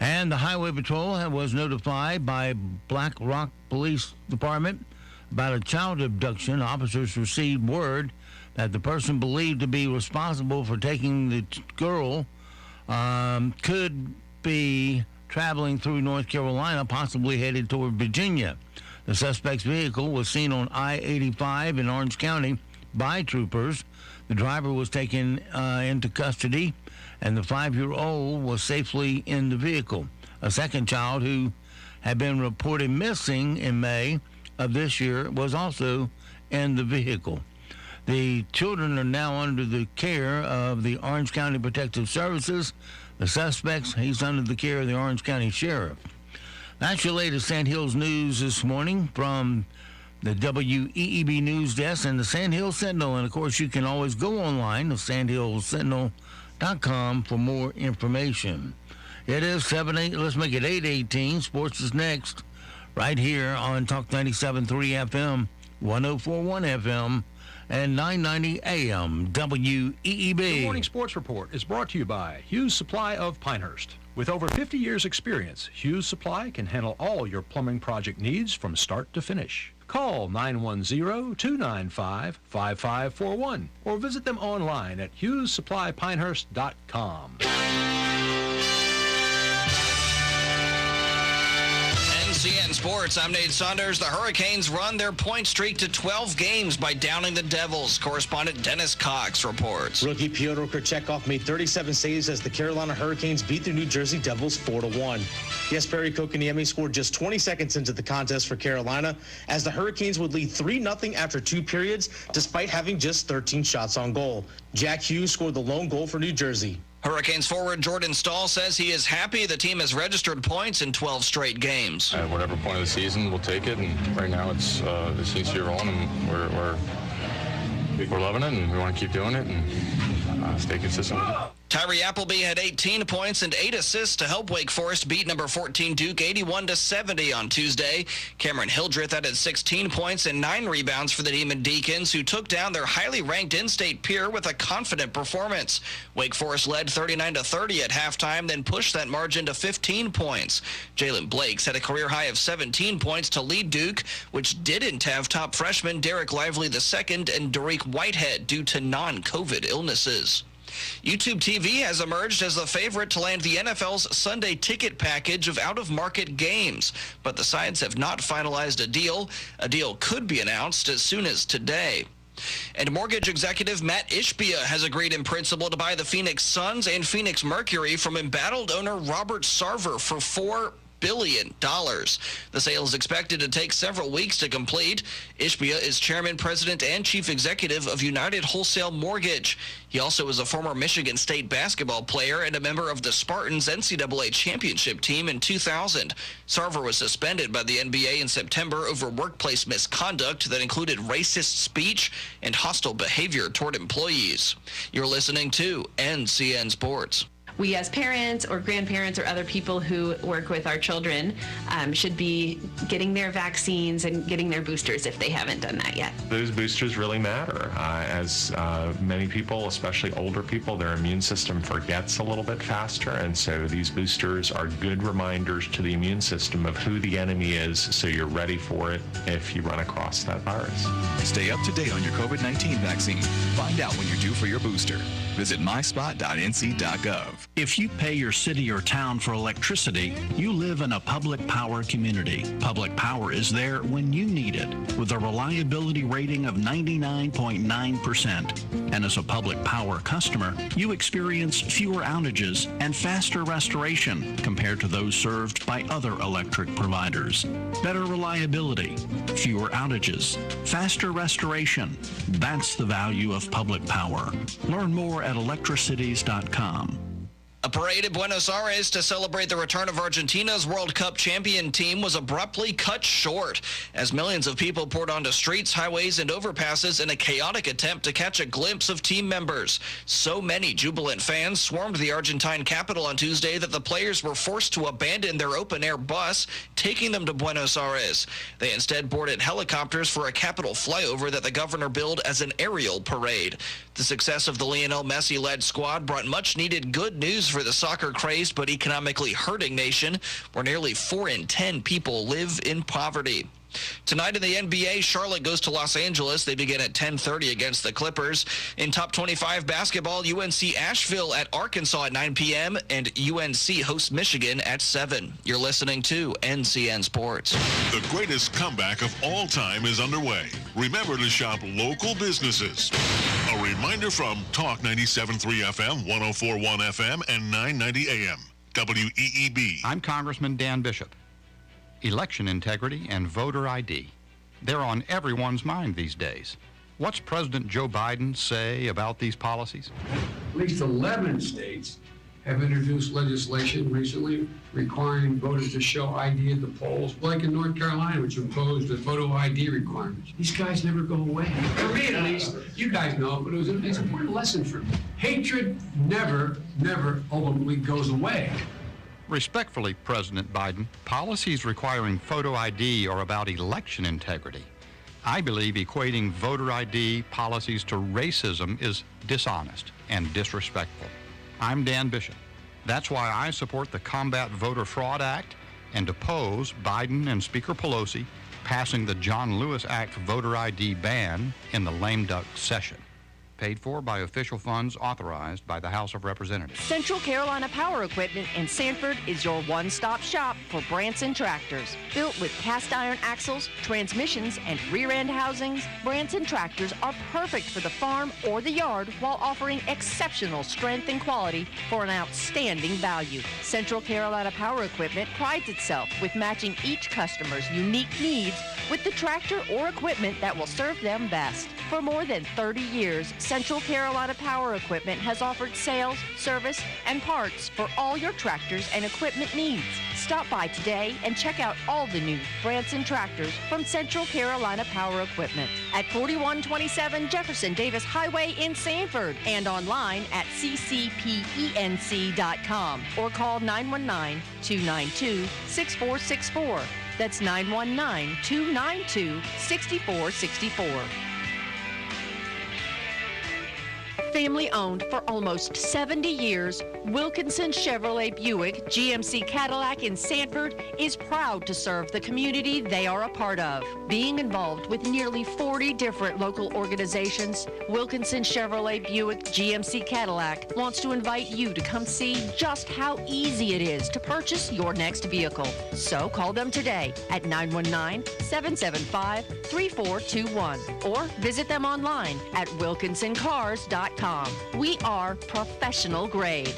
And the Highway Patrol was notified by Black Rock Police Department about a child abduction. Officers received word that the person believed to be responsible for taking the girl could be traveling through North Carolina, possibly headed toward Virginia. The suspect's vehicle was seen on I-85 in Orange County by troopers. The driver was taken into custody, and the 5-year-old was safely in the vehicle. A second child who had been reported missing in May of this year was also in the vehicle. The children are now under the care of the Orange County Protective Services. The suspects, he's under the care of the Orange County Sheriff. That's your latest Sand Hills News this morning from the WEEB News Desk and the Sand Hills Sentinel. And, of course, you can always go online to sandhillssentinel.com for more information. It is 7-8. Let's make it 8:18. Sports is next right here on Talk 97.3 FM, 104.1 FM, and 990 AM WEEB. The Morning Sports Report is brought to you by Hughes Supply of Pinehurst. With over 50 years' experience, Hughes Supply can handle all your plumbing project needs from start to finish. Call 910-295-5541 or visit them online at HughesSupplyPinehurst.com. NCN Sports, I'm Nate Saunders. The Hurricanes run their point streak to 12 games by downing the Devils. Correspondent Dennis Cox reports. Rookie Pyotr Korchekov made 37 saves as the Carolina Hurricanes beat the New Jersey Devils 4-1. Jesperi Kotkaniemi scored just 20 seconds into the contest for Carolina as the Hurricanes would lead 3-0 after 2 periods despite having just 13 shots on goal. Jack Hughes scored the lone goal for New Jersey. Hurricanes forward Jordan Stahl says he is happy the team has registered points in 12 straight games. At whatever point of the season, we'll take it. And right now, it seems to be rolling, and we're loving it, and we want to keep doing it and stay consistent with it. Tyree Appleby had 18 points and 8 assists to help Wake Forest beat number 14 Duke 81-70 on Tuesday. Cameron Hildreth added 16 points and 9 rebounds for the Demon Deacons, who took down their highly ranked in-state peer with a confident performance. Wake Forest led 39-30 at halftime, then pushed that margin to 15 points. Jalen Blakes had a career high of 17 points to lead Duke, which didn't have top freshman Derek Lively II and Derek Whitehead due to non-COVID illnesses. YouTube TV has emerged as the favorite to land the NFL's Sunday ticket package of out-of-market games, but the sides have not finalized a deal. A deal could be announced as soon as today. And mortgage executive Matt Ishbia has agreed in principle to buy the Phoenix Suns and Phoenix Mercury from embattled owner Robert Sarver for $4 billion. The sale is expected to take several weeks to complete. Ishbia is chairman, president, and chief executive of United Wholesale Mortgage. He also is a former Michigan State basketball player and a member of the Spartans NCAA championship team in 2000. Sarver was suspended by the NBA in September over workplace misconduct that included racist speech and hostile behavior toward employees. You're listening to NCN Sports. We as parents or grandparents or other people who work with our children should be getting their vaccines and getting their boosters if they haven't done that yet. Those boosters really matter. As many people, especially older people, their immune system forgets a little bit faster, and so these boosters are good reminders to the immune system of who the enemy is, so you're ready for it if you run across that virus. Stay up to date on your COVID-19 vaccine. Find out when you're due for your booster. Visit myspot.nc.gov. off. If you pay your city or town for electricity, you live in a public power community. Public power is there when you need it, with a reliability rating of 99.9%. And as a public power customer, you experience fewer outages and faster restoration compared to those served by other electric providers. Better reliability, fewer outages, faster restoration. That's the value of public power. Learn more at electricities.com. A parade in Buenos Aires to celebrate the return of Argentina's World Cup champion team was abruptly cut short as millions of people poured onto streets, highways, and overpasses in a chaotic attempt to catch a glimpse of team members. So many jubilant fans swarmed the Argentine capital on Tuesday that the players were forced to abandon their open-air bus, taking them to Buenos Aires. They instead boarded helicopters for a capital flyover that the governor billed as an aerial parade. The success of the Lionel Messi-led squad brought much-needed good news for the soccer-crazed but economically hurting nation, where nearly 4 in 10 people live in poverty. Tonight in the NBA, Charlotte goes to Los Angeles. They begin at 10:30 against the Clippers. In top 25 basketball, UNC Asheville at Arkansas at 9 p.m. and UNC hosts Michigan at 7. You're listening to NCN Sports. The greatest comeback of all time is underway. Remember to shop local businesses. A reminder from Talk 97.3 FM, 104.1 FM, and 990 AM. WEEB. I'm Congressman Dan Bishop. Election integrity and voter ID. They're on everyone's mind these days. What's President Joe Biden say about these policies? At least 11 states have introduced legislation recently requiring voters to show ID at the polls, like in North Carolina, which imposed the photo ID requirements. These guys never go away. For me, at least, you guys know, but it's an important lesson for me. Hatred never ultimately goes away. Respectfully, President Biden, policies requiring photo ID are about election integrity. I believe equating voter ID policies to racism is dishonest and disrespectful. I'm Dan Bishop. That's why I support the Combat Voter Fraud Act and oppose Biden and Speaker Pelosi passing the John Lewis Act voter ID ban in the lame duck session. Paid for by official funds authorized by the House of Representatives. Central Carolina Power Equipment in Sanford is your one-stop shop for Branson tractors. Built with cast iron axles, transmissions, and rear-end housings, Branson tractors are perfect for the farm or the yard while offering exceptional strength and quality for an outstanding value. Central Carolina Power Equipment prides itself with matching each customer's unique needs with the tractor or equipment that will serve them best. For more than 30 years, Central Carolina Power Equipment has offered sales, service, and parts for all your tractors and equipment needs. Stop by today and check out all the new Branson tractors from Central Carolina Power Equipment at 4127 Jefferson Davis Highway in Sanford and online at ccpenc.com or call 919-292-6464. That's 919-292-6464. Family owned for almost 70 years, Wilkinson Chevrolet Buick GMC Cadillac in Sanford is proud to serve the community they are a part of. Being involved with nearly 40 different local organizations, Wilkinson Chevrolet Buick GMC Cadillac wants to invite you to come see just how easy it is to purchase your next vehicle. So call them today at 919-775-3421 or visit them online at wilkinsoncars.com. We are professional grade.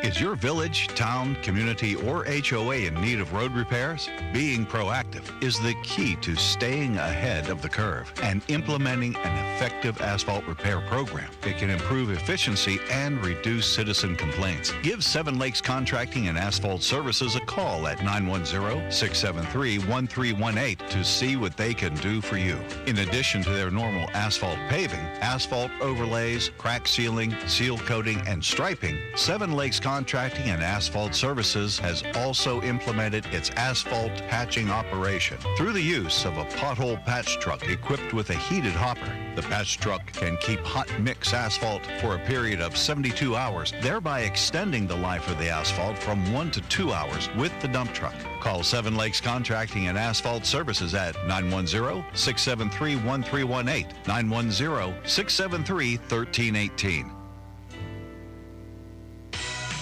Is your village, town, community, or HOA in need of road repairs? Being proactive is the key to staying ahead of the curve and implementing an effective asphalt repair program. It can improve efficiency and reduce citizen complaints. Give Seven Lakes Contracting and Asphalt Services a call at 910-673-1318 to see what they can do for you. In addition to their normal asphalt paving, asphalt overlays, crack sealing, seal coating, and striping, Seven Lakes Contracting and Asphalt Services has also implemented its asphalt patching operation through the use of a pothole patch truck equipped with a heated hopper. The patch truck can keep hot mix asphalt for a period of 72 hours, thereby extending the life of the asphalt from 1 to 2 hours with the dump truck. Call Seven Lakes Contracting and Asphalt Services at 910-673-1318, 910-673-1318.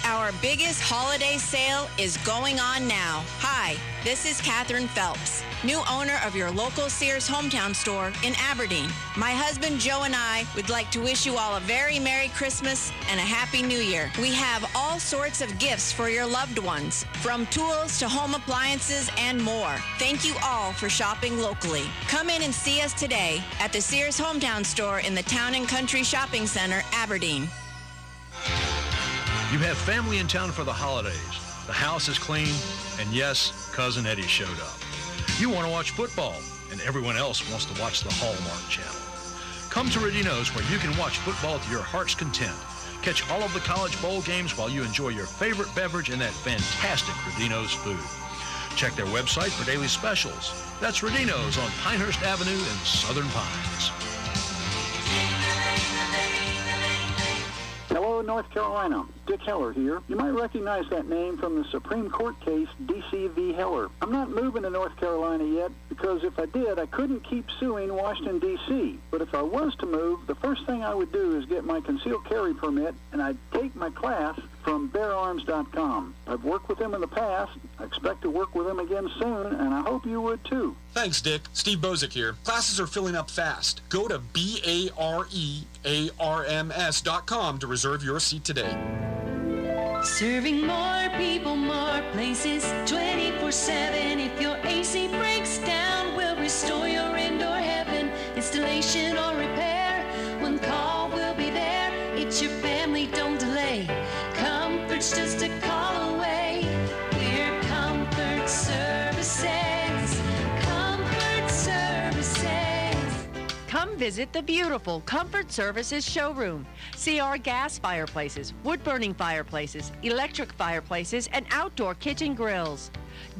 Our biggest holiday sale is going on now. Hi, this is Catherine Phelps, new owner of your local Sears hometown store in Aberdeen. My husband Joe and I would like to wish you all a very Merry Christmas and a Happy New Year. We have all sorts of gifts for your loved ones, from tools to home appliances and more. Thank you all for shopping locally. Come in and see us today at the Sears hometown store in the Town and Country Shopping Center, Aberdeen. You have family in town for the holidays. The house is clean, and yes, Cousin Eddie showed up. You want to watch football, and everyone else wants to watch the Hallmark Channel. Come to Rodino's, where you can watch football to your heart's content. Catch all of the college bowl games while you enjoy your favorite beverage and that fantastic Rodino's food. Check their website for daily specials. That's Rodino's on Pinehurst Avenue in Southern Pines. Hello, North Carolina. Dick Heller here. You might recognize that name from the Supreme Court case D.C. v. Heller. I'm not moving to North Carolina yet because if I did, I couldn't keep suing Washington, D.C. But if I was to move, the first thing I would do is get my concealed carry permit, and I'd take my class from beararms.com. I've worked with them in the past. I expect to work with them again soon, and I hope you would too. Thanks, Dick. Steve Bozick here. Classes are filling up fast. Go to beararms.com to reserve your seat today. Serving more people, more places, 24/7. If your AC breaks down, we'll restore your indoor heaven. Installation or repair, one call will be there. It's your family, don't delay. Comfort's just a call away. We're Comfort Services. Comfort Services. Come visit the beautiful Comfort Services showroom. See our gas fireplaces, wood-burning fireplaces, electric fireplaces, and outdoor kitchen grills.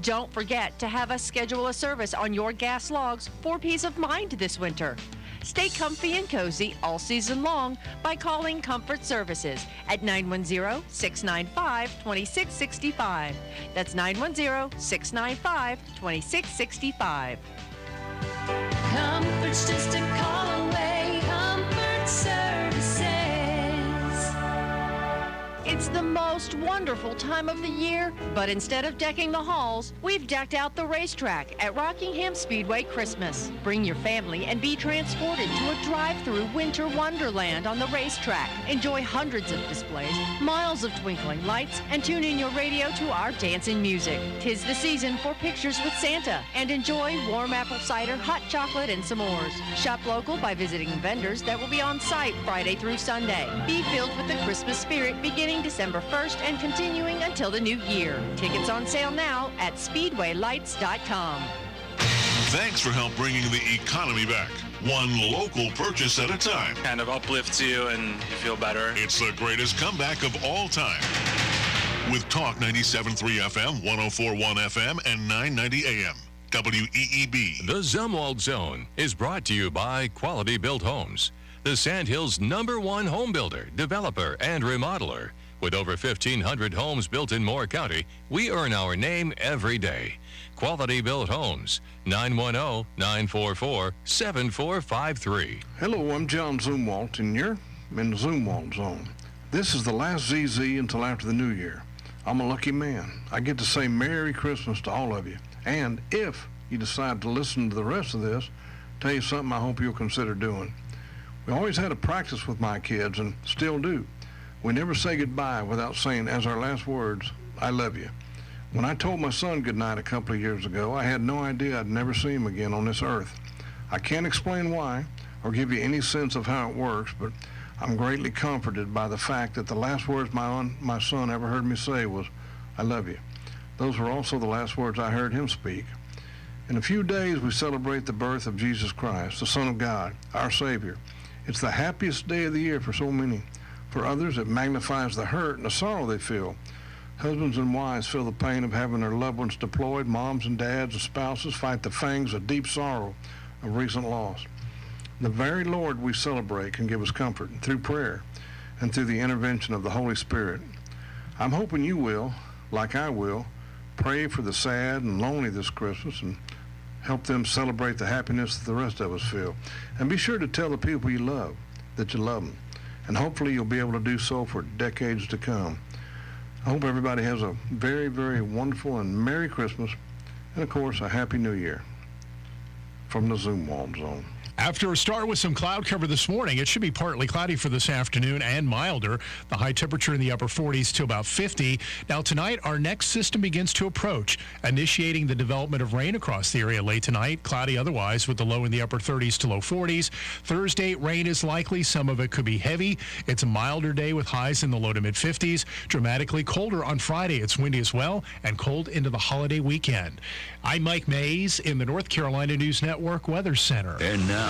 Don't forget to have us schedule a service on your gas logs for peace of mind this winter. Stay comfy and cozy all season long by calling Comfort Services at 910-695-2665. That's 910-695-2665. Comfort's just a call away. Comfort Services. It's the most wonderful time of the year, but instead of decking the halls, we've decked out the racetrack at Rockingham Speedway Christmas. Bring your family and be transported to a drive-through winter wonderland on the racetrack. Enjoy hundreds of displays, miles of twinkling lights, and tune in your radio to our dancing music. 'Tis the season for pictures with Santa, and enjoy warm apple cider, hot chocolate, and s'mores. Shop local by visiting vendors that will be on site Friday through Sunday. Be filled with the Christmas spirit beginning December 1st and continuing until the new year. Tickets on sale now at SpeedwayLights.com. Thanks for help bringing the economy back. One local purchase at a time. Kind of uplifts you and you feel better. It's the greatest comeback of all time. With Talk 97.3 FM, 104.1 FM, and 990 AM. WEEB. The Zumwalt Zone is brought to you by Quality Built Homes, the Sandhills' #1 home builder, developer, and remodeler. With over 1,500 homes built in Moore County, we earn our name every day. Quality Built Homes, 910-944-7453. Hello, I'm John Zumwalt, and you're in the Zumwalt Zone. This is the last ZZ until after the new year. I'm a lucky man. I get to say Merry Christmas to all of you. And if you decide to listen to the rest of this, tell you something I hope you'll consider doing. We always had a practice with my kids, and still do. We never say goodbye without saying as our last words, I love you. When I told my son goodnight a couple of years ago, I had no idea I'd never see him again on this earth. I can't explain why or give you any sense of how it works, but I'm greatly comforted by the fact that the last words my son ever heard me say was, I love you. Those were also the last words I heard him speak. In a few days, we celebrate the birth of Jesus Christ, the Son of God, our Savior. It's the happiest day of the year for so many. For others, it magnifies the hurt and the sorrow they feel. Husbands and wives feel the pain of having their loved ones deployed. Moms and dads and spouses fight the fangs of deep sorrow of recent loss. The very Lord we celebrate can give us comfort through prayer and through the intervention of the Holy Spirit. I'm hoping you will, like I will, pray for the sad and lonely this Christmas and help them celebrate the happiness that the rest of us feel. And be sure to tell the people you love that you love them. And hopefully you'll be able to do so for decades to come. I hope everybody has a very, very wonderful and Merry Christmas, and of course, a Happy New Year from the Zoom Wall Zone. After a start with some cloud cover this morning, it should be partly cloudy for this afternoon and milder. The high temperature in the upper 40s to about 50. Now tonight, our next system begins to approach, initiating the development of rain across the area late tonight. Cloudy otherwise with the low in the upper 30s to low 40s. Thursday, rain is likely. Some of it could be heavy. It's a milder day with highs in the low to mid 50s. Dramatically colder on Friday. It's windy as well and cold into the holiday weekend. I'm Mike Mays in the North Carolina News Network Weather Center. And now,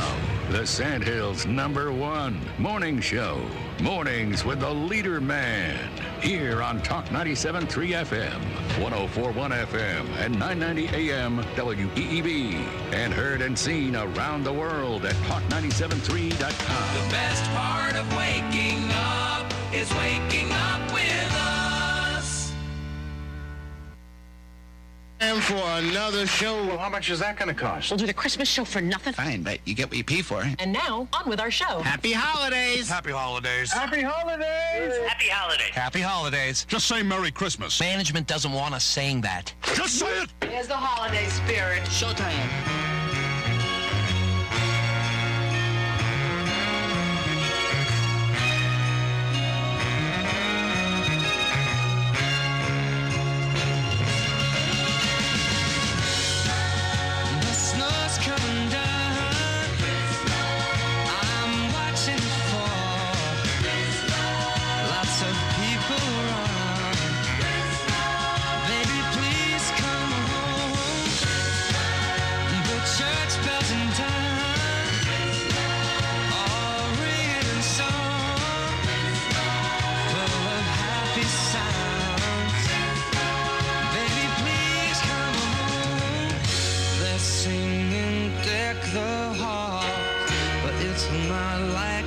the Sandhills' #1 morning show. Mornings with the LeaderMan. Here on Talk 97.3 FM, 104.1 FM, and 990 AM WEEB. And heard and seen around the world at talk973.com. The best part of waking up is waking up with us. And for another show. Well, how much is that going to cost? We'll do the Christmas show for nothing. Fine, but you get what you pay for. And now, on with our show. Happy holidays. Happy holidays. Happy holidays. Happy holidays. Happy holidays. Just say Merry Christmas. Management doesn't want us saying that. Just say it. Here's the holiday spirit. Showtime.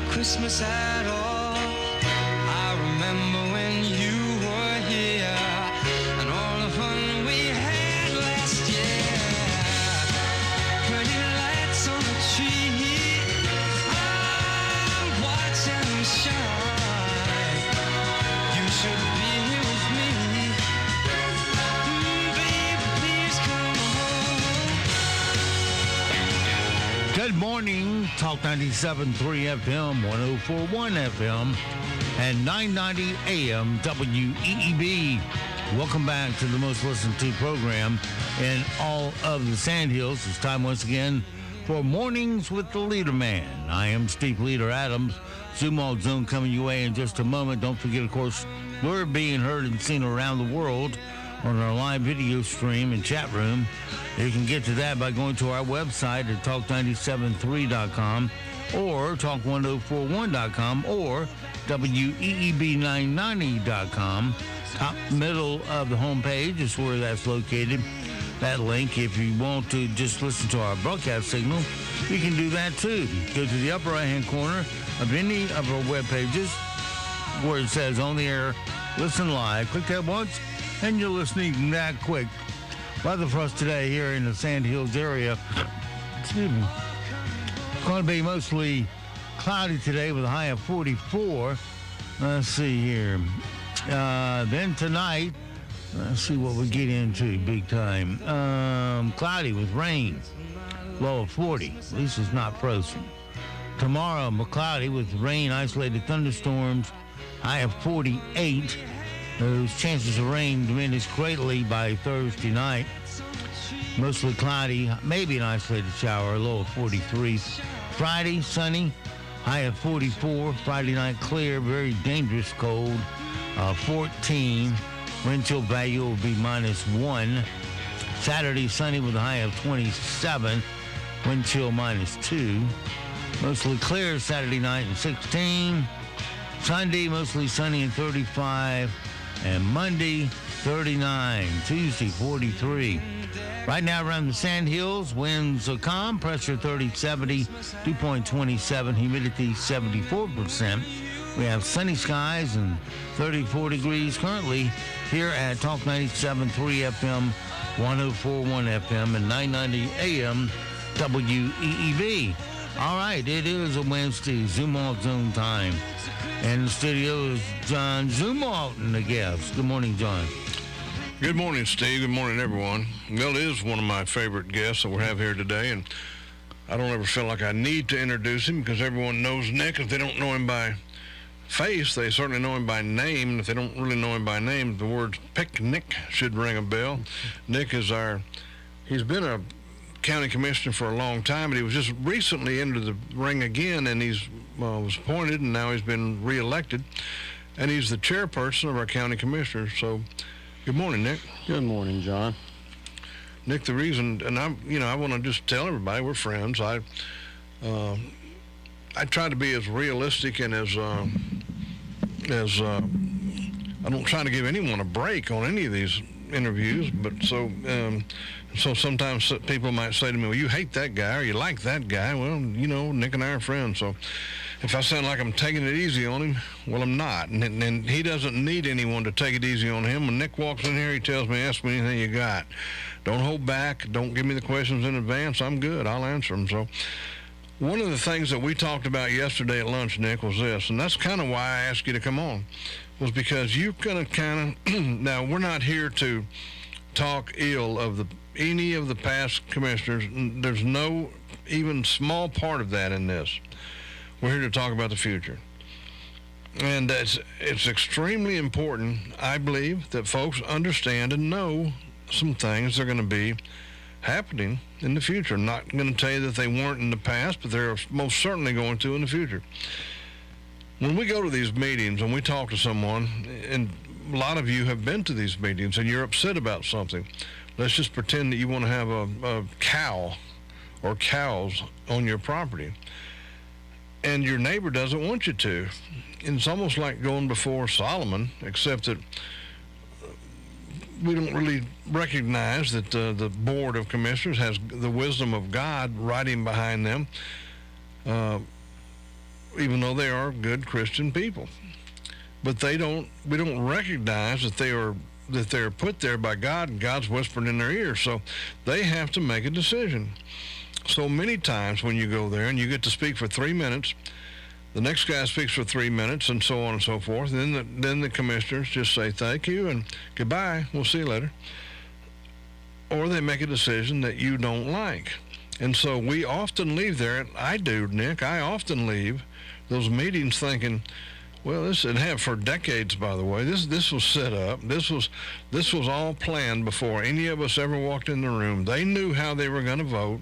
Christmas at all. I remember when you were here and all the fun we had last year. Pretty lights on the tree, I'm watching them shine. You should be here with me. Baby, please come home. Good morning, Talk 97.3 FM, 104.1 FM, and 990 AM WEEB. Welcome back to the most listened to program in all of the Sandhills. It's time once again for Mornings with the LeaderMan. I am Steve Leader Adams. Zoom All Zone coming your way in just a moment. Don't forget, of course, we're being heard and seen around the world on our live video stream and chat room. You can get to that by going to our website at talk973.com or talk1041.com or WEEB990.com. Top middle of the homepage is where that's located. That link, if you want to just listen to our broadcast signal, you can do that too. Go to the upper right-hand corner of any of our web pages where it says on the air, listen live. Click that once, and you're listening that quick. Weather for us today here in the Sandhills area. Excuse me. It's going to be mostly cloudy today with a high of 44. Let's see here. Then tonight, let's see what we get into big time. Cloudy with rain. Low of 40. At least it's not frozen. Tomorrow, cloudy with rain, isolated thunderstorms. High of 48. Those chances of rain diminish greatly by Thursday night. Mostly cloudy, maybe an isolated shower, a low of 43. Friday, sunny, high of 44. Friday night clear, very dangerous cold, 14. Wind chill value will be -1. Saturday, sunny with a high of 27. Wind chill -2. Mostly clear Saturday night and 16. Sunday, mostly sunny and 35. And Monday, 39. Tuesday, 43. Right now around the Sandhills, winds are calm, pressure 30-70, dew point 27, humidity 74%. We have sunny skies and 34 degrees currently here at Talk 97.3 FM, 104.1 FM, and 990 AM WEEB. All right, it is a Wednesday, Zumwalt Zone time. And the studio is John Zumwalt and the guest. Good morning, John. Good morning, Steve. Good morning, everyone. Well, it is one of my favorite guests that we have here today, and I don't ever feel like I need to introduce him because everyone knows Nick. If they don't know him by face, they certainly know him by name. And if they don't really know him by name, the words picnic should ring a bell. Nick is he's been a county commissioner for a long time, but he was just recently into the ring again, and he's was appointed, and now he's been reelected, and he's the chairperson of our county commissioners. So, good morning, Nick. Good morning, John. Nick, the reason, and I want to just tell everybody we're friends. I try to be as realistic and as I don't try to give anyone a break on any of these interviews, but so sometimes people might say to me, well, you hate that guy or you like that guy. Well, Nick and I are friends, so if I sound like I'm taking it easy on him, well, I'm not. And he doesn't need anyone to take it easy on him. When Nick walks in here, he tells me, ask me anything you got. Don't hold back. Don't give me the questions in advance. I'm good. I'll answer them. So one of the things that we talked about yesterday at lunch, Nick, was this, and that's kind of why I asked you to come on, was because you're going to kind of, now we're not here to talk ill of any of the past commissioners. There's no even small part of that in this. We're here to talk about the future. And it's extremely important, I believe, that folks understand and know some things that are going to be happening in the future. I'm not going to tell you that they weren't in the past, but they're most certainly going to in the future. When we go to these meetings and we talk to someone, and a lot of you have been to these meetings and you're upset about something, let's just pretend that you want to have a cow or cows on your property, and your neighbor doesn't want you to. And it's almost like going before Solomon, except that we don't really recognize that the Board of Commissioners has the wisdom of God writing behind them, even though they are good Christian people. But we don't recognize that they're put there by God, and God's whispering in their ears. So they have to make a decision. So many times when you go there and you get to speak for 3 minutes, the next guy speaks for 3 minutes, and so on and so forth. And then the commissioners just say thank you and goodbye. We'll see you later. Or they make a decision that you don't like. And so we often leave there. I do, Nick. I often leave those meetings thinking, well, and have for decades, by the way. This was set up. This was all planned before any of us ever walked in the room. They knew how they were going to vote.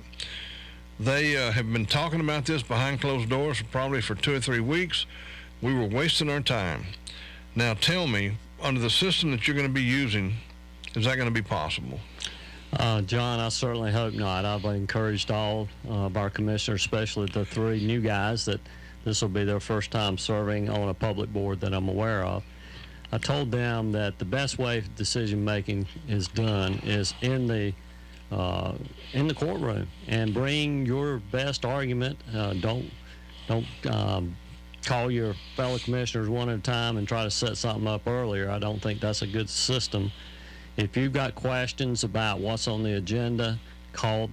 They have been talking about this behind closed doors probably for 2 or 3 weeks. We were wasting our time. Now tell me, under the system that you're going to be using, is that going to be possible? John, I certainly hope not. I've encouraged all of our commissioners, especially the 3 new guys, that this will be their first time serving on a public board that I'm aware of. I told them that the best way decision making is done is in the courtroom, and bring your best argument. Don't call your fellow commissioners one at a time and try to set something up earlier. I don't think that's a good system. If you've got questions about what's on the agenda, call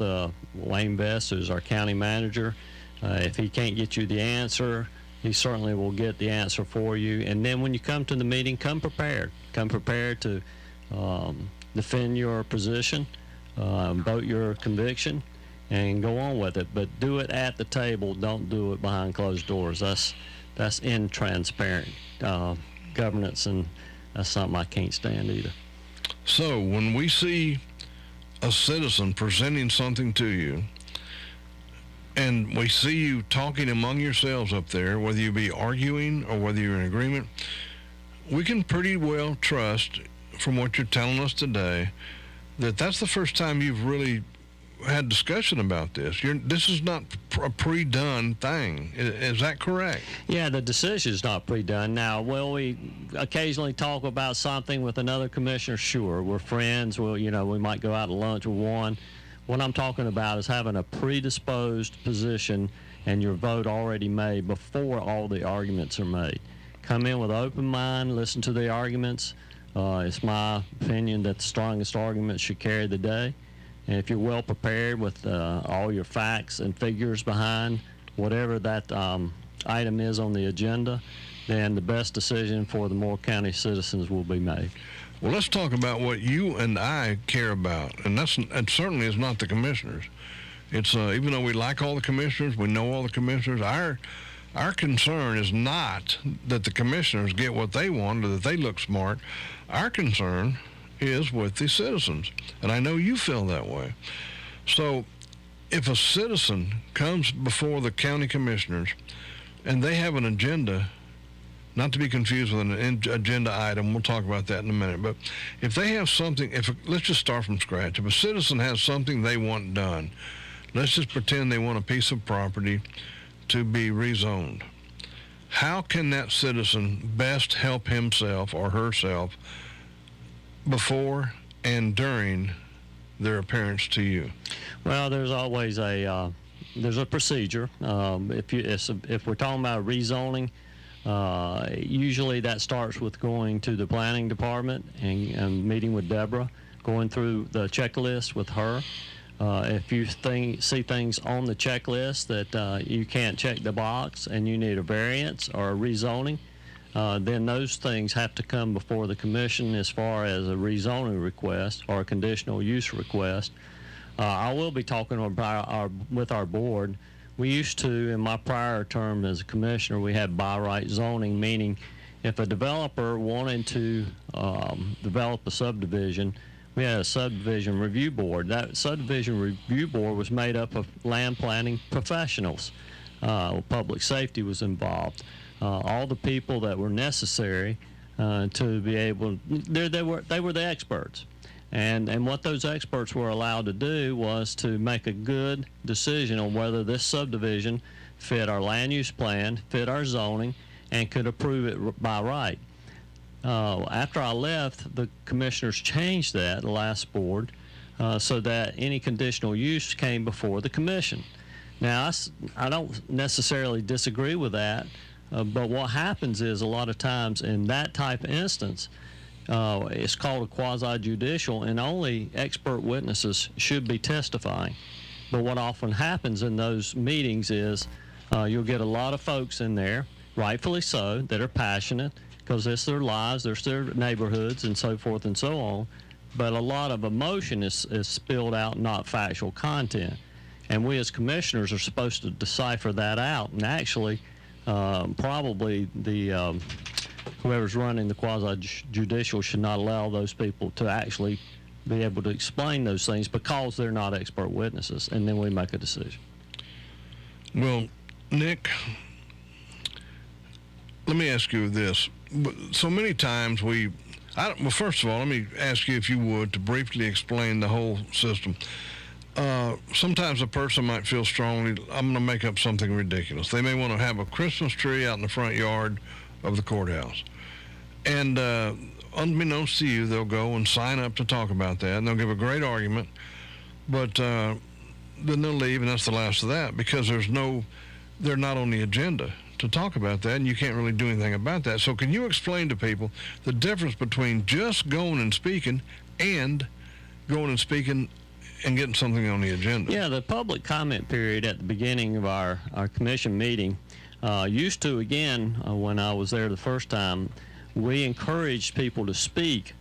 Wayne Best, who's our county manager. If he can't get you the answer, he certainly will get the answer for you. And then when you come to the meeting, come prepared. Come prepared to defend your position, vote your conviction, and go on with it. But do it at the table. Don't do it behind closed doors. That's intransparent governance, and that's something I can't stand either. So when we see a citizen presenting something to you, and we see you talking among yourselves up there, whether you be arguing or whether you're in agreement, we can pretty well trust, from what you're telling us today, that that's the first time you've really had discussion about this. This is not a pre-done thing. Is that correct? Yeah, the decision's not pre-done. Now, will we occasionally talk about something with another commissioner? Sure. We're friends. We might go out to lunch with one. What I'm talking about is having a predisposed position and your vote already made before all the arguments are made. Come in with an open mind, listen to the arguments. It's my opinion that the strongest arguments should carry the day. And if you're well prepared with all your facts and figures behind whatever that item is on the agenda, then the best decision for the Moore County citizens will be made. Well, let's talk about what you and I care about, and that certainly is not the commissioners. It's even though we like all the commissioners, we know all the commissioners, our concern is not that the commissioners get what they want or that they look smart. Our concern is with the citizens, and I know you feel that way. So if a citizen comes before the county commissioners and they have an agenda, not to be confused with an agenda item, we'll talk about that in a minute, but if they have something, let's just start from scratch. If a citizen has something they want done, let's just pretend they want a piece of property to be rezoned. How can that citizen best help himself or herself before and during their appearance to you? Well, there's always there's a procedure. If we're talking about rezoning, usually that starts with going to the planning department and meeting with Deborah, going through the checklist with her. If you see things on the checklist that you can't check the box and you need a variance or a rezoning, then those things have to come before the commission as far as a rezoning request or a conditional use request. I will be talking about with our board. We used to, in my prior term as a commissioner, we had by right zoning, meaning if a developer wanted to develop a subdivision, we had a subdivision review board. That subdivision review board was made up of land planning professionals. Public safety was involved. All the people that were necessary to be able, they were the experts. And what those experts were allowed to do was to make a good decision on whether this subdivision fit our land use plan, fit our zoning, and could approve it by right. After I left, the commissioners changed that, the last board, so that any conditional use came before the commission. Now, I don't necessarily disagree with that, but what happens is a lot of times in that type of instance, it's called a quasi-judicial, and only expert witnesses should be testifying. But what often happens in those meetings is you'll get a lot of folks in there, rightfully so, that are passionate, because it's their lives, it's their neighborhoods, and so forth and so on. But a lot of emotion is spilled out, not factual content. And we as commissioners are supposed to decipher that out. And actually, probably the whoever's running the quasi-judicial should not allow those people to actually be able to explain those things because they're not expert witnesses, and then we make a decision. Well, Nick, let me ask you this. So many times well, first of all, let me ask you if you would to briefly explain the whole system. Sometimes a person might feel strongly, I'm going to make up something ridiculous. They may want to have a Christmas tree out in the front yard of the courthouse. And unbeknownst to you, they'll go and sign up to talk about that, and they'll give a great argument, but then they'll leave, and that's the last of that, because they're not on the agenda to talk about that, and you can't really do anything about that. So can you explain to people the difference between just going and speaking and going and speaking and getting something on the agenda? Yeah, the public comment period at the beginning of our commission meeting used to, again, when I was there the first time, we encouraged people to speak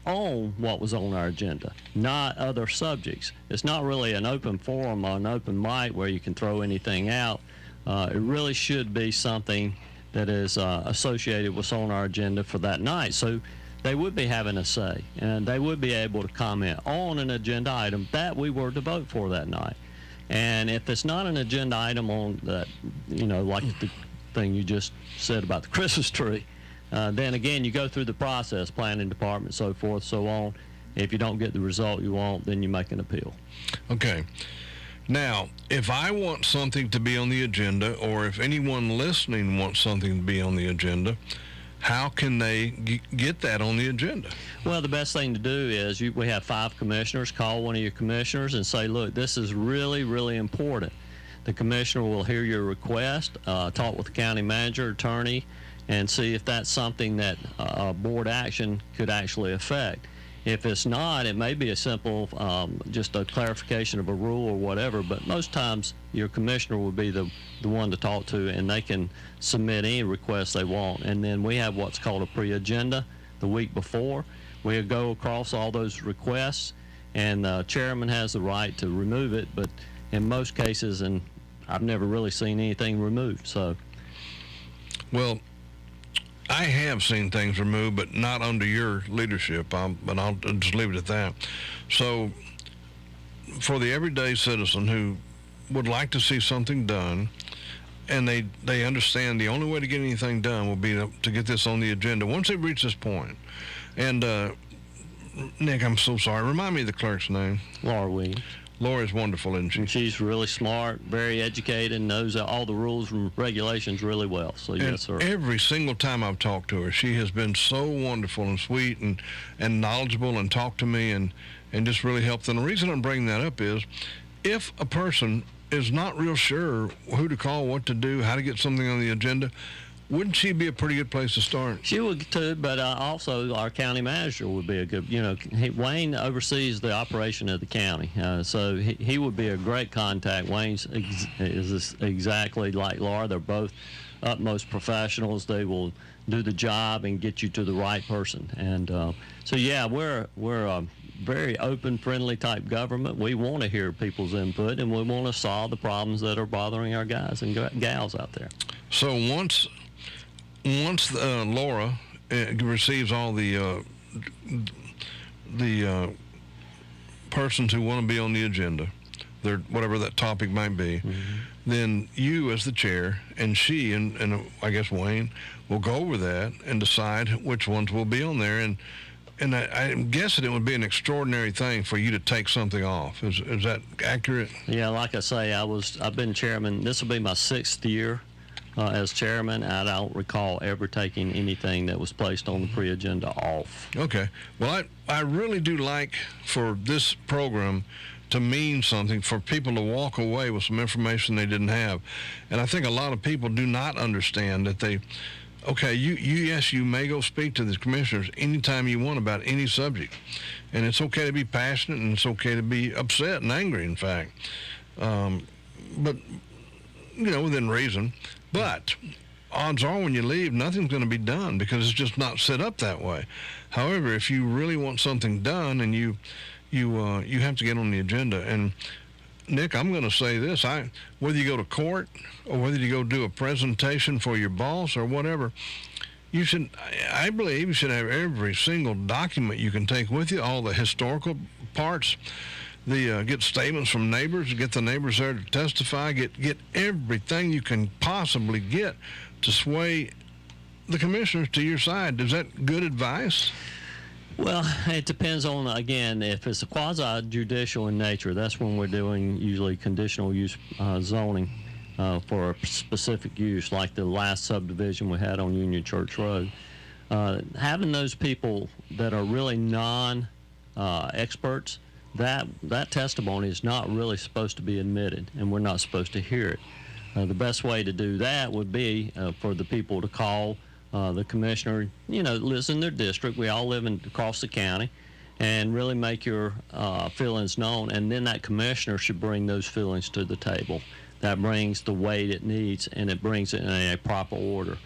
on what was on our agenda, not other subjects. It's not really an open forum or an open mic where you can throw anything out. It really should be something that is associated with what's on our agenda for that night. So they would be having a say, and they would be able to comment on an agenda item that we were to vote for that night. And if it's not an agenda item on that, like the thing you just said about the Christmas tree, then again, you go through the process, planning department, so forth, so on. If you don't get the result you want, then you make an appeal. Okay. Now, if I want something to be on the agenda, or if anyone listening wants something to be on the agenda, how can they get that on the agenda? Well, the best thing to do is we have 5 commissioners. Call one of your commissioners and say, look, this is really, really important. The commissioner will hear your request, talk with the county manager, attorney, and see if that's something that board action could actually affect. If it's not, it may be a simple, just a clarification of a rule or whatever, but most times your commissioner will be the one to talk to, and they can submit any request they want. And then we have what's called a pre-agenda the week before. We'll go across all those requests, and the chairman has the right to remove it, but in most cases, and I've never really seen anything removed. So, well, I have seen things removed, but not under your leadership. But I'll just leave it at that. So, for the everyday citizen who would like to see something done, and they understand the only way to get anything done will be to get this on the agenda. Once they reach this point, and Nick, I'm so sorry. Remind me of the clerk's name. Laura Williams. Laura's wonderful, isn't she? And she's really smart, very educated, knows all the rules and regulations really well. So, yes, sir. Every single time I've talked to her, she has been so wonderful and sweet and knowledgeable and talked to me and just really helped. And the reason I'm bringing that up is if a person is not real sure who to call, what to do, how to get something on the agenda, wouldn't she be a pretty good place to start? She would too, but also our county manager would be a good, Wayne oversees the operation of the county, so he would be a great contact. Wayne's is exactly like Laura. They're both utmost professionals. They will do the job and get you to the right person. And so, yeah, we're a very open, friendly type government. We want to hear people's input, and we want to solve the problems that are bothering our guys and gals out there. So once Laura receives all the persons who want to be on the agenda, whatever that topic might be, then you as the chair and she and I guess Wayne will go over that and decide which ones will be on there. And I'm guessing it would be an extraordinary thing for you to take something off. Is that accurate? Yeah, like I say, I've been chairman. This will be my 6th year as chairman. I don't recall ever taking anything that was placed on the pre-agenda off. Okay. Well, I really do like for this program to mean something, for people to walk away with some information they didn't have. And I think a lot of people do not understand that okay, yes, you may go speak to the commissioners anytime you want about any subject. And it's okay to be passionate, and it's okay to be upset and angry, in fact. But, within reason. But odds are when you leave, nothing's going to be done because it's just not set up that way. However, if you really want something done and you have to get on the agenda. And Nick, I'm going to say this, whether you go to court or whether you go do a presentation for your boss or whatever, I believe you should have every single document you can take with you, all the historical parts, get statements from neighbors, get the neighbors there to testify, get everything you can possibly get to sway the commissioners to your side. Is that good advice? Well, it depends on, again, if it's a quasi-judicial in nature, that's when we're doing usually conditional use zoning for a specific use, like the last subdivision we had on Union Church Road. Having those people that are really non-experts, that testimony is not really supposed to be admitted, and we're not supposed to hear it. The best way to do that would be for the people to call the commissioner, lives in their district. We all live across the county, and really make your feelings known. And then that commissioner should bring those feelings to the table. That brings the weight it needs, and it brings it in a proper order.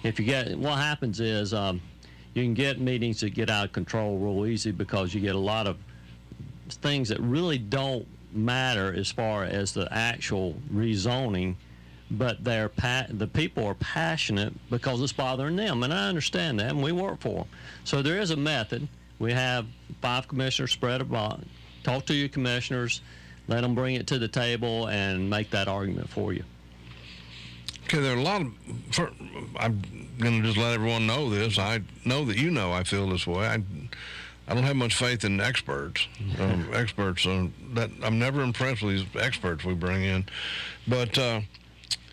What happens is you can get meetings that get out of control real easy because you get a lot of things that really don't matter as far as the actual rezoning, but the people are passionate because it's bothering them, and I understand that, and we work for them. So there is a method. We have 5 commissioners spread about. Talk to your commissioners, let them bring it to the table, and make that argument for you. Okay, there are a lot of. I'm going to just let everyone know this. I know that I feel this way. I don't have much faith in experts. That I'm never impressed with these experts we bring in, but.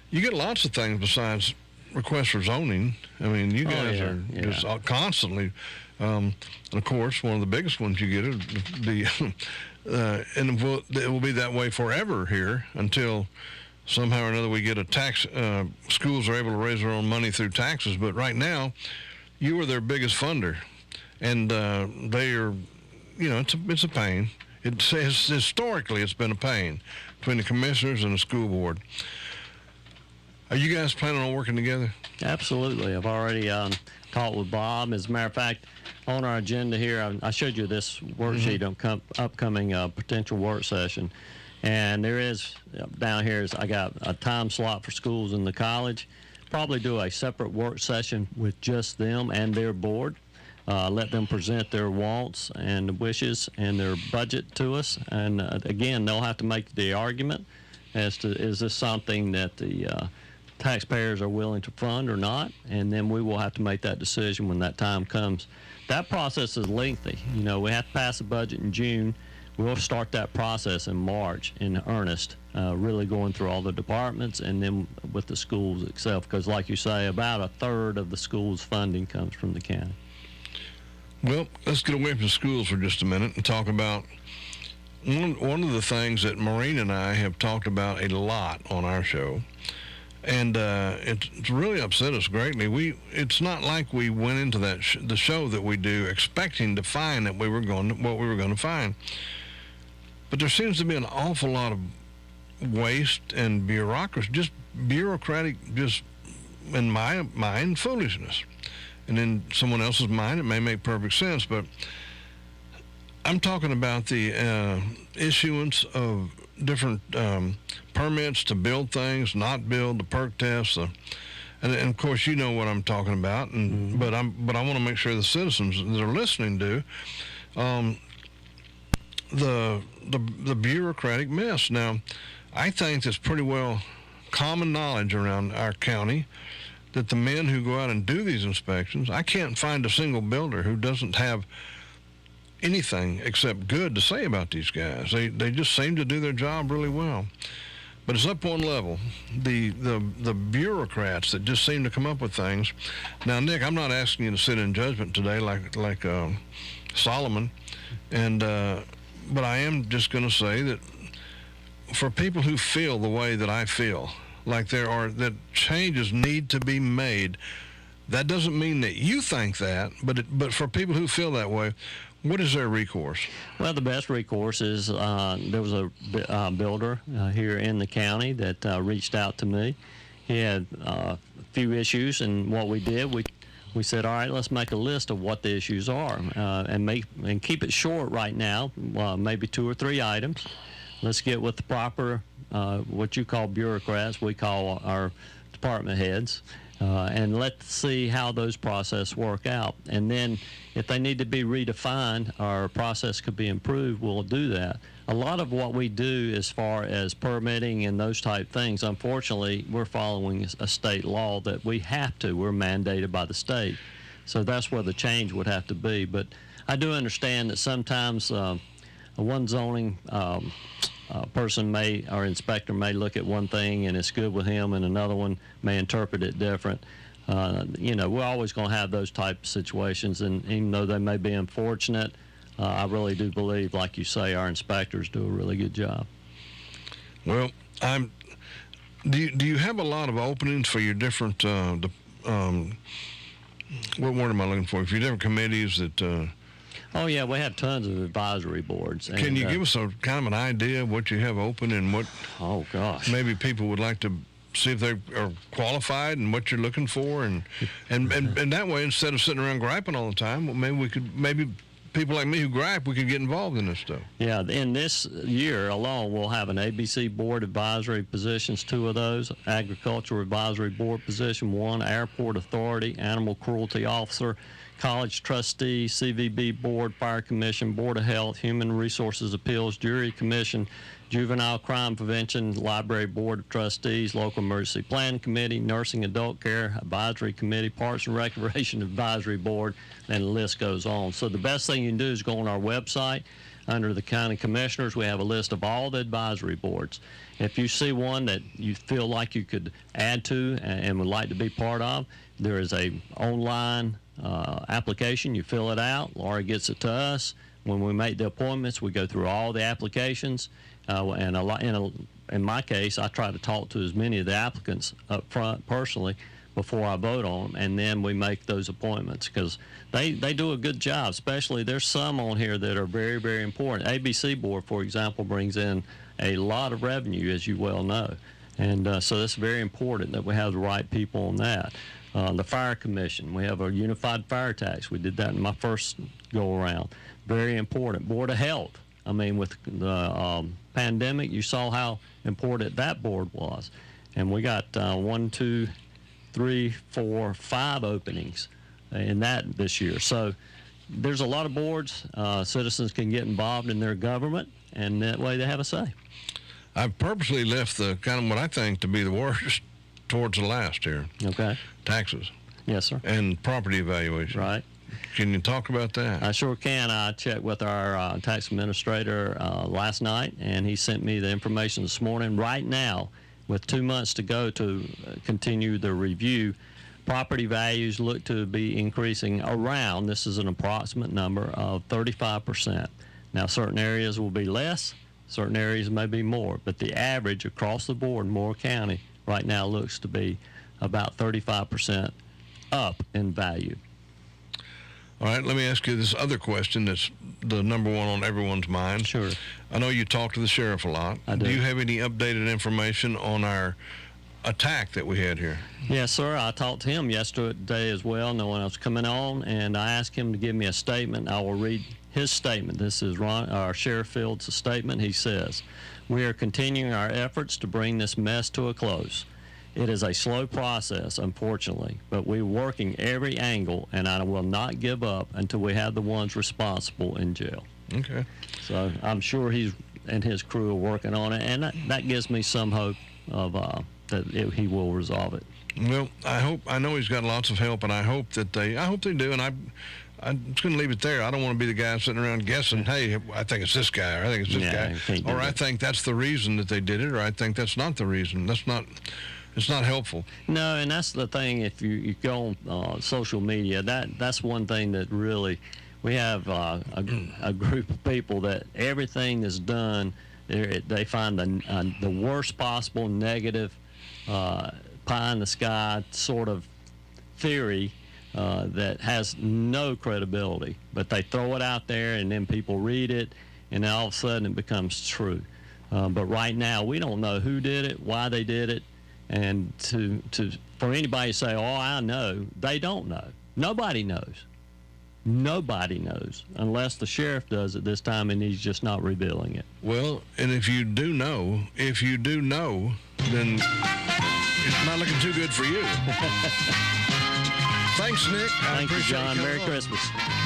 You get lots of things besides requests for zoning. I mean, you guys are just constantly, and of course, one of the biggest ones you get is and it will be that way forever here until somehow or another we get a tax, schools are able to raise their own money through taxes. But right now, you are their biggest funder, and they are it's a pain. It says historically it's been a pain between the commissioners and the school board. Are you guys planning on working together? Absolutely. I've already talked with Bob. As a matter of fact, on our agenda here, I showed you this worksheet on upcoming potential work session. And there is, down here, I got a time slot for schools in the college. Probably do a separate work session with just them and their board. Let them present their wants and wishes and their budget to us. And again, they'll have to make the argument as to, is this something that the taxpayers are willing to fund or not? And then we will have to make that decision when that time comes. That process is lengthy. We have to pass a budget in June. We'll start that process in March in earnest, really going through all the departments and then with the schools itself, because like you say, about a third of the school's funding comes from the county. Well, let's get away from schools for just a minute and talk about one of the things that Maureen and I have talked about a lot on our show, and it's really upset us greatly. It's not like we went into the show that we do expecting to find that what we were going to find, but there seems to be an awful lot of waste and bureaucracy, just bureaucratic, just in my mind, foolishness. And in someone else's mind, it may make perfect sense, but I'm talking about the issuance of different permits to build things, not build, the perk tests, and of course you know what I'm talking about. And but I want to make sure the citizens that are listening do. The bureaucratic mess. Now, I think it's pretty well common knowledge around our county that the men who go out and do these inspections, I can't find a single builder who doesn't have anything except good to say about these guys. They just seem to do their job really well. But it's up one level. The bureaucrats that just seem to come up with things. Now, Nick, I'm not asking you to sit in judgment today like Solomon, but I am just going to say that for people who feel the way that I feel, like that changes need to be made, that doesn't mean that you think that, but for people who feel that way, what is their recourse? Well, the best recourse is there was a builder here in the county that reached out to me. He had a few issues, and what we did, we said, all right, let's make a list of what the issues are, and keep it short right now, maybe 2 or 3 items. Let's get with the proper, what you call bureaucrats, we call our department heads, and let's see how those processes work out. And then if they need to be redefined, our process could be improved, we'll do that. A lot of what we do as far as permitting and those type things, unfortunately, we're following a state law that we have to. We're mandated by the state. So that's where the change would have to be. But I do understand that sometimes one zoning person or inspector may look at one thing and it's good with him, and another one may interpret it different. We're always going to have those type of situations, and even though they may be unfortunate, I really do believe, like you say, our inspectors do a really good job. Well, do you have a lot of openings for your different, what word am I looking for? For your different committees that... Oh, yeah, we have tons of advisory boards. Can you give us a kind of an idea of what you have open and what... Oh, gosh. Maybe people would like to see if they are qualified and what you're looking for, and that way, instead of sitting around griping all the time, well, maybe people like me who gripe, we could get involved in this stuff. Yeah, in this year alone, we'll have an ABC board advisory positions, 2 of those, agricultural advisory board position 1, airport authority, animal cruelty officer, college trustee, CVB board, fire commission, board of health, human resources appeals, jury commission, juvenile crime prevention, library board of trustees, local emergency planning committee, nursing adult care advisory committee, parks and recreation advisory board, and the list goes on. So the best thing you can do is go on our website. Under the county commissioners, we have a list of all the advisory boards. If you see one that you feel like you could add to and would like to be part of, there is a online application. You fill it out. Laura gets it to us. When we make the appointments, we go through all the applications, and in my case, I try to talk to as many of the applicants up front personally, before I vote on them, and then we make those appointments because they do a good job. Especially there's some on here that are very, very important. ABC Board, for example, brings in a lot of revenue, as you well know, and so it's very important that we have the right people on that. The Fire Commission, we have a unified fire tax. We did that in my first go-around. Very important. Board of Health. I mean, with the pandemic, you saw how important that board was. And we got 1, 2, 3, 4, 5 openings in that this year. So there's a lot of boards. Citizens can get involved in their government, and that way they have a say. I've purposely left the kind of what I think to be the worst towards the last here. Okay. Taxes. Yes, sir. And property evaluation. Right. Can you talk about that? I sure can. I checked with our tax administrator last night, and he sent me the information this morning. Right now, with 2 months to go to continue the review, property values look to be increasing around, this is an approximate number, of 35%. Now, certain areas will be less, certain areas may be more, but the average across the board in Moore County right now looks to be about 35% up in value. All right, let me ask you this other question that's the number one on everyone's mind. Sure. I know you talk to the sheriff a lot. I do. Do you have any updated information on our attack that we had here? Yes, sir. I talked to him yesterday as well, knowing I was coming on, and I asked him to give me a statement. I will read his statement. This is our Sheriff Fields' statement. He says, "We are continuing our efforts to bring this mess to a close. It is a slow process, unfortunately, but we're working every angle, and I will not give up until we have the ones responsible in jail." Okay. So I'm sure he's and his crew are working on it, and that gives me some hope of that he will resolve it. Well, I know he's got lots of help, and I hope they do, and I'm just going to leave it there. I don't want to be the guy sitting around guessing, hey, I think it's this guy, or I think it's this guy, or I think that's the reason that they did it, or I think that's not the reason. It's not helpful. No, and that's the thing. If you go on social media, that's one thing that really, we have a group of people that everything is done, they find the worst possible negative pie in the sky sort of theory that has no credibility, but they throw it out there, and then people read it, and then all of a sudden it becomes true. But right now, we don't know who did it, why they did it. And for anybody to say, "Oh, I know," they don't know. Nobody knows. Nobody knows unless the sheriff does it this time, and he's just not revealing it. Well, and if you do know, then it's not looking too good for you. Thanks, Nick. Thank you, John. Merry Christmas.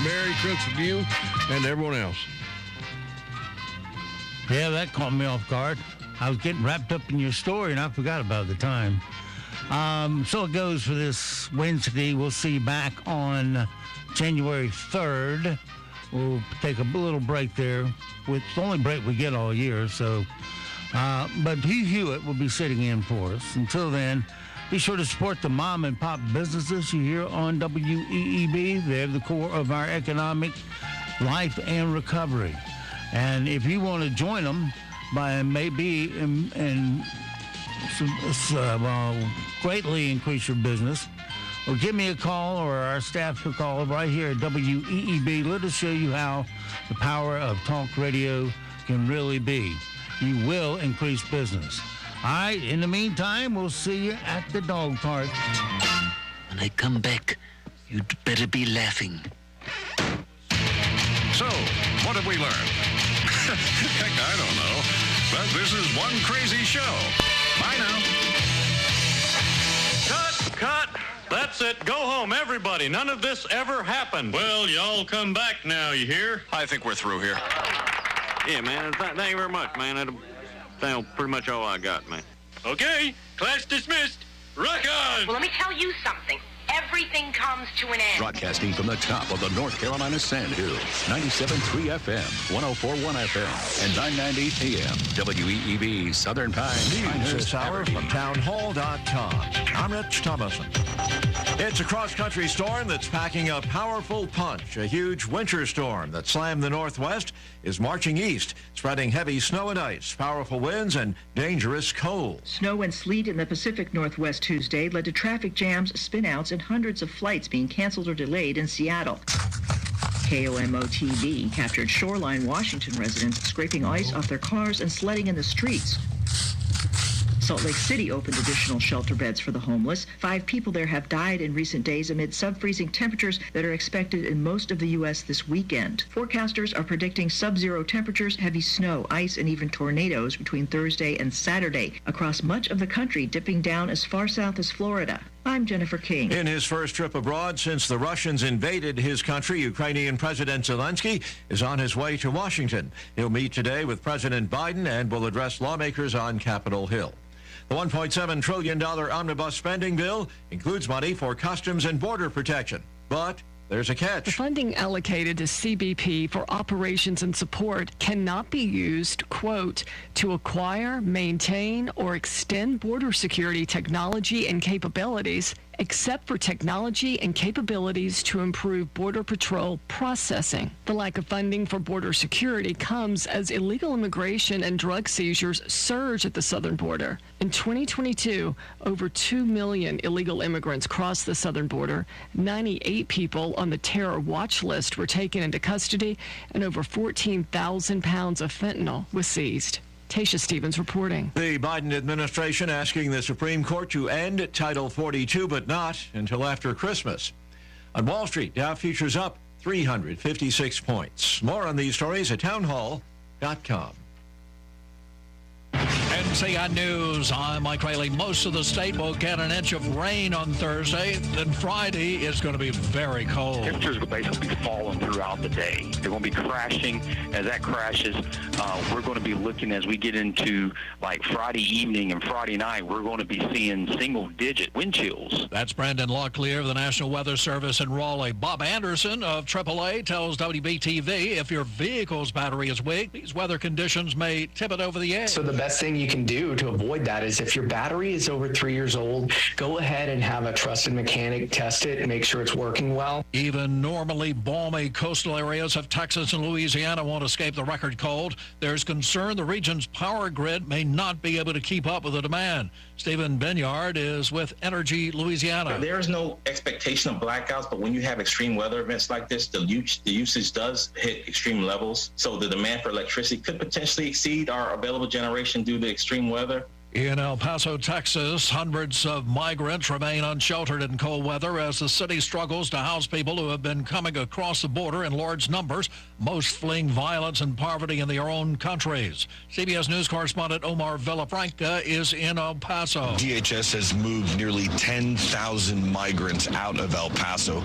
Merry Christmas to you and everyone else. Yeah, that caught me off guard. I was getting wrapped up in your story, and I forgot about the time. So it goes for this Wednesday. We'll see you back on January 3rd. We'll take a little break there. It's the only break we get all year. So, but Hugh Hewitt will be sitting in for us. Until then, be sure to support the mom and pop businesses you hear on WEEB. They're the core of our economic life and recovery. And if you want to join them, by maybe greatly increase your business, or give me a call, or our staff will call right here at WEEB. Let us show you how the power of talk radio can really be. You will increase business. All right, in the meantime, we'll see you at the dog park. When I come back, you'd better be laughing. So, what have we learned? Heck, I don't know. But this is one crazy show. Bye now. Cut! That's it. Go home, everybody. None of this ever happened. Well, y'all come back now, you hear? I think we're through here. Yeah, man. Thank you very much, man. That's pretty much all I got, man. Okay, class dismissed. Rock on! Well, let me tell you something. everything comes to an end. Broadcasting from the top of the North Carolina Sandhills, 97.3 FM, 104.1 FM, and 990 AM. WEEB Southern Pines. News this hour from townhall.com. I'm Rich Thomason. It's a cross-country storm that's packing a powerful punch. A huge winter storm that slammed the Northwest is marching east, spreading heavy snow and ice, powerful winds, and dangerous cold. Snow and sleet in the Pacific Northwest Tuesday led to traffic jams, spin-outs, and hundreds of flights being canceled or delayed in Seattle. KOMO-TV captured Shoreline, Washington residents scraping ice off their cars and sledding in the streets. Salt Lake City opened additional shelter beds for the homeless. 5 people there have died in recent days amid sub-freezing temperatures that are expected in most of the U.S. this weekend. Forecasters are predicting sub-zero temperatures, heavy snow, ice, and even tornadoes between Thursday and Saturday across much of the country, dipping down as far south as Florida. I'm Jennifer King. In his first trip abroad since the Russians invaded his country, Ukrainian President Zelensky is on his way to Washington. He'll meet today with President Biden and will address lawmakers on Capitol Hill. The $1.7 trillion omnibus spending bill includes money for customs and border protection, but there's a catch. The funding allocated to CBP for operations and support cannot be used, quote, to acquire, maintain, or extend border security technology and capabilities, except for technology and capabilities to improve Border Patrol processing. The lack of funding for border security comes as illegal immigration and drug seizures surge at the southern border. In 2022, over 2 million illegal immigrants crossed the southern border. 98 people on the terror watch list were taken into custody, and over 14,000 pounds of fentanyl was seized. Tasha Stevens reporting. The Biden administration asking the Supreme Court to end Title 42, but not until after Christmas. On Wall Street, Dow futures up 356 points. More on these stories at townhall.com. NCN News, I'm Mike Rayleigh. Most of the state will get an inch of rain on Thursday. Then Friday is going to be very cold. Temperatures will basically be falling throughout the day. They're going to be crashing. As that crashes, we're going to be looking as we get into like Friday evening and Friday night, we're going to be seeing single-digit wind chills. That's Brandon Locklear of the National Weather Service in Raleigh. Bob Anderson of AAA tells WBTV if your vehicle's battery is weak, these weather conditions may tip it over the edge. So the best thing you can do to avoid that is if your battery is over 3 years old, go ahead and have a trusted mechanic test it and make sure it's working well. Even normally balmy coastal areas of Texas and Louisiana won't escape the record cold. There's concern the region's power grid may not be able to keep up with the demand. Stephen Benyard is with Energy Louisiana. There is no expectation of blackouts, but when you have extreme weather events like this, the usage does hit extreme levels. So the demand for electricity could potentially exceed our available generation due to extreme weather. In El Paso, Texas, hundreds of migrants remain unsheltered in cold weather as the city struggles to house people who have been coming across the border in large numbers, most fleeing violence and poverty in their own countries. CBS News correspondent Omar Villafranca is in El Paso. DHS has moved nearly 10,000 migrants out of El Paso.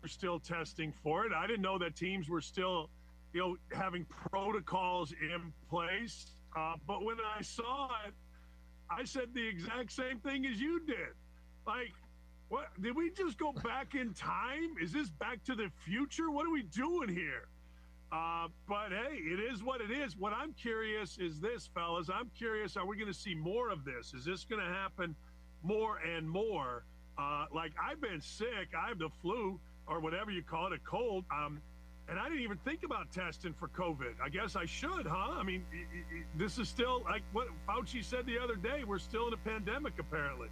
still testing for it. I didn't know that teams were still, having protocols in place. But when I saw it, I said the exact same thing as you did. Like, what, did we just go back in time? Is this Back to the Future? What are we doing here? But hey, it is what it is. What I'm curious is this, fellas. I'm curious, are we going to see more of this? Is this going to happen more and more? Like, I've been sick. I have the flu or whatever you call it, a cold. And I didn't even think about testing for COVID. I guess I should, huh? I mean, this is still like what Fauci said the other day. We're still in a pandemic, apparently.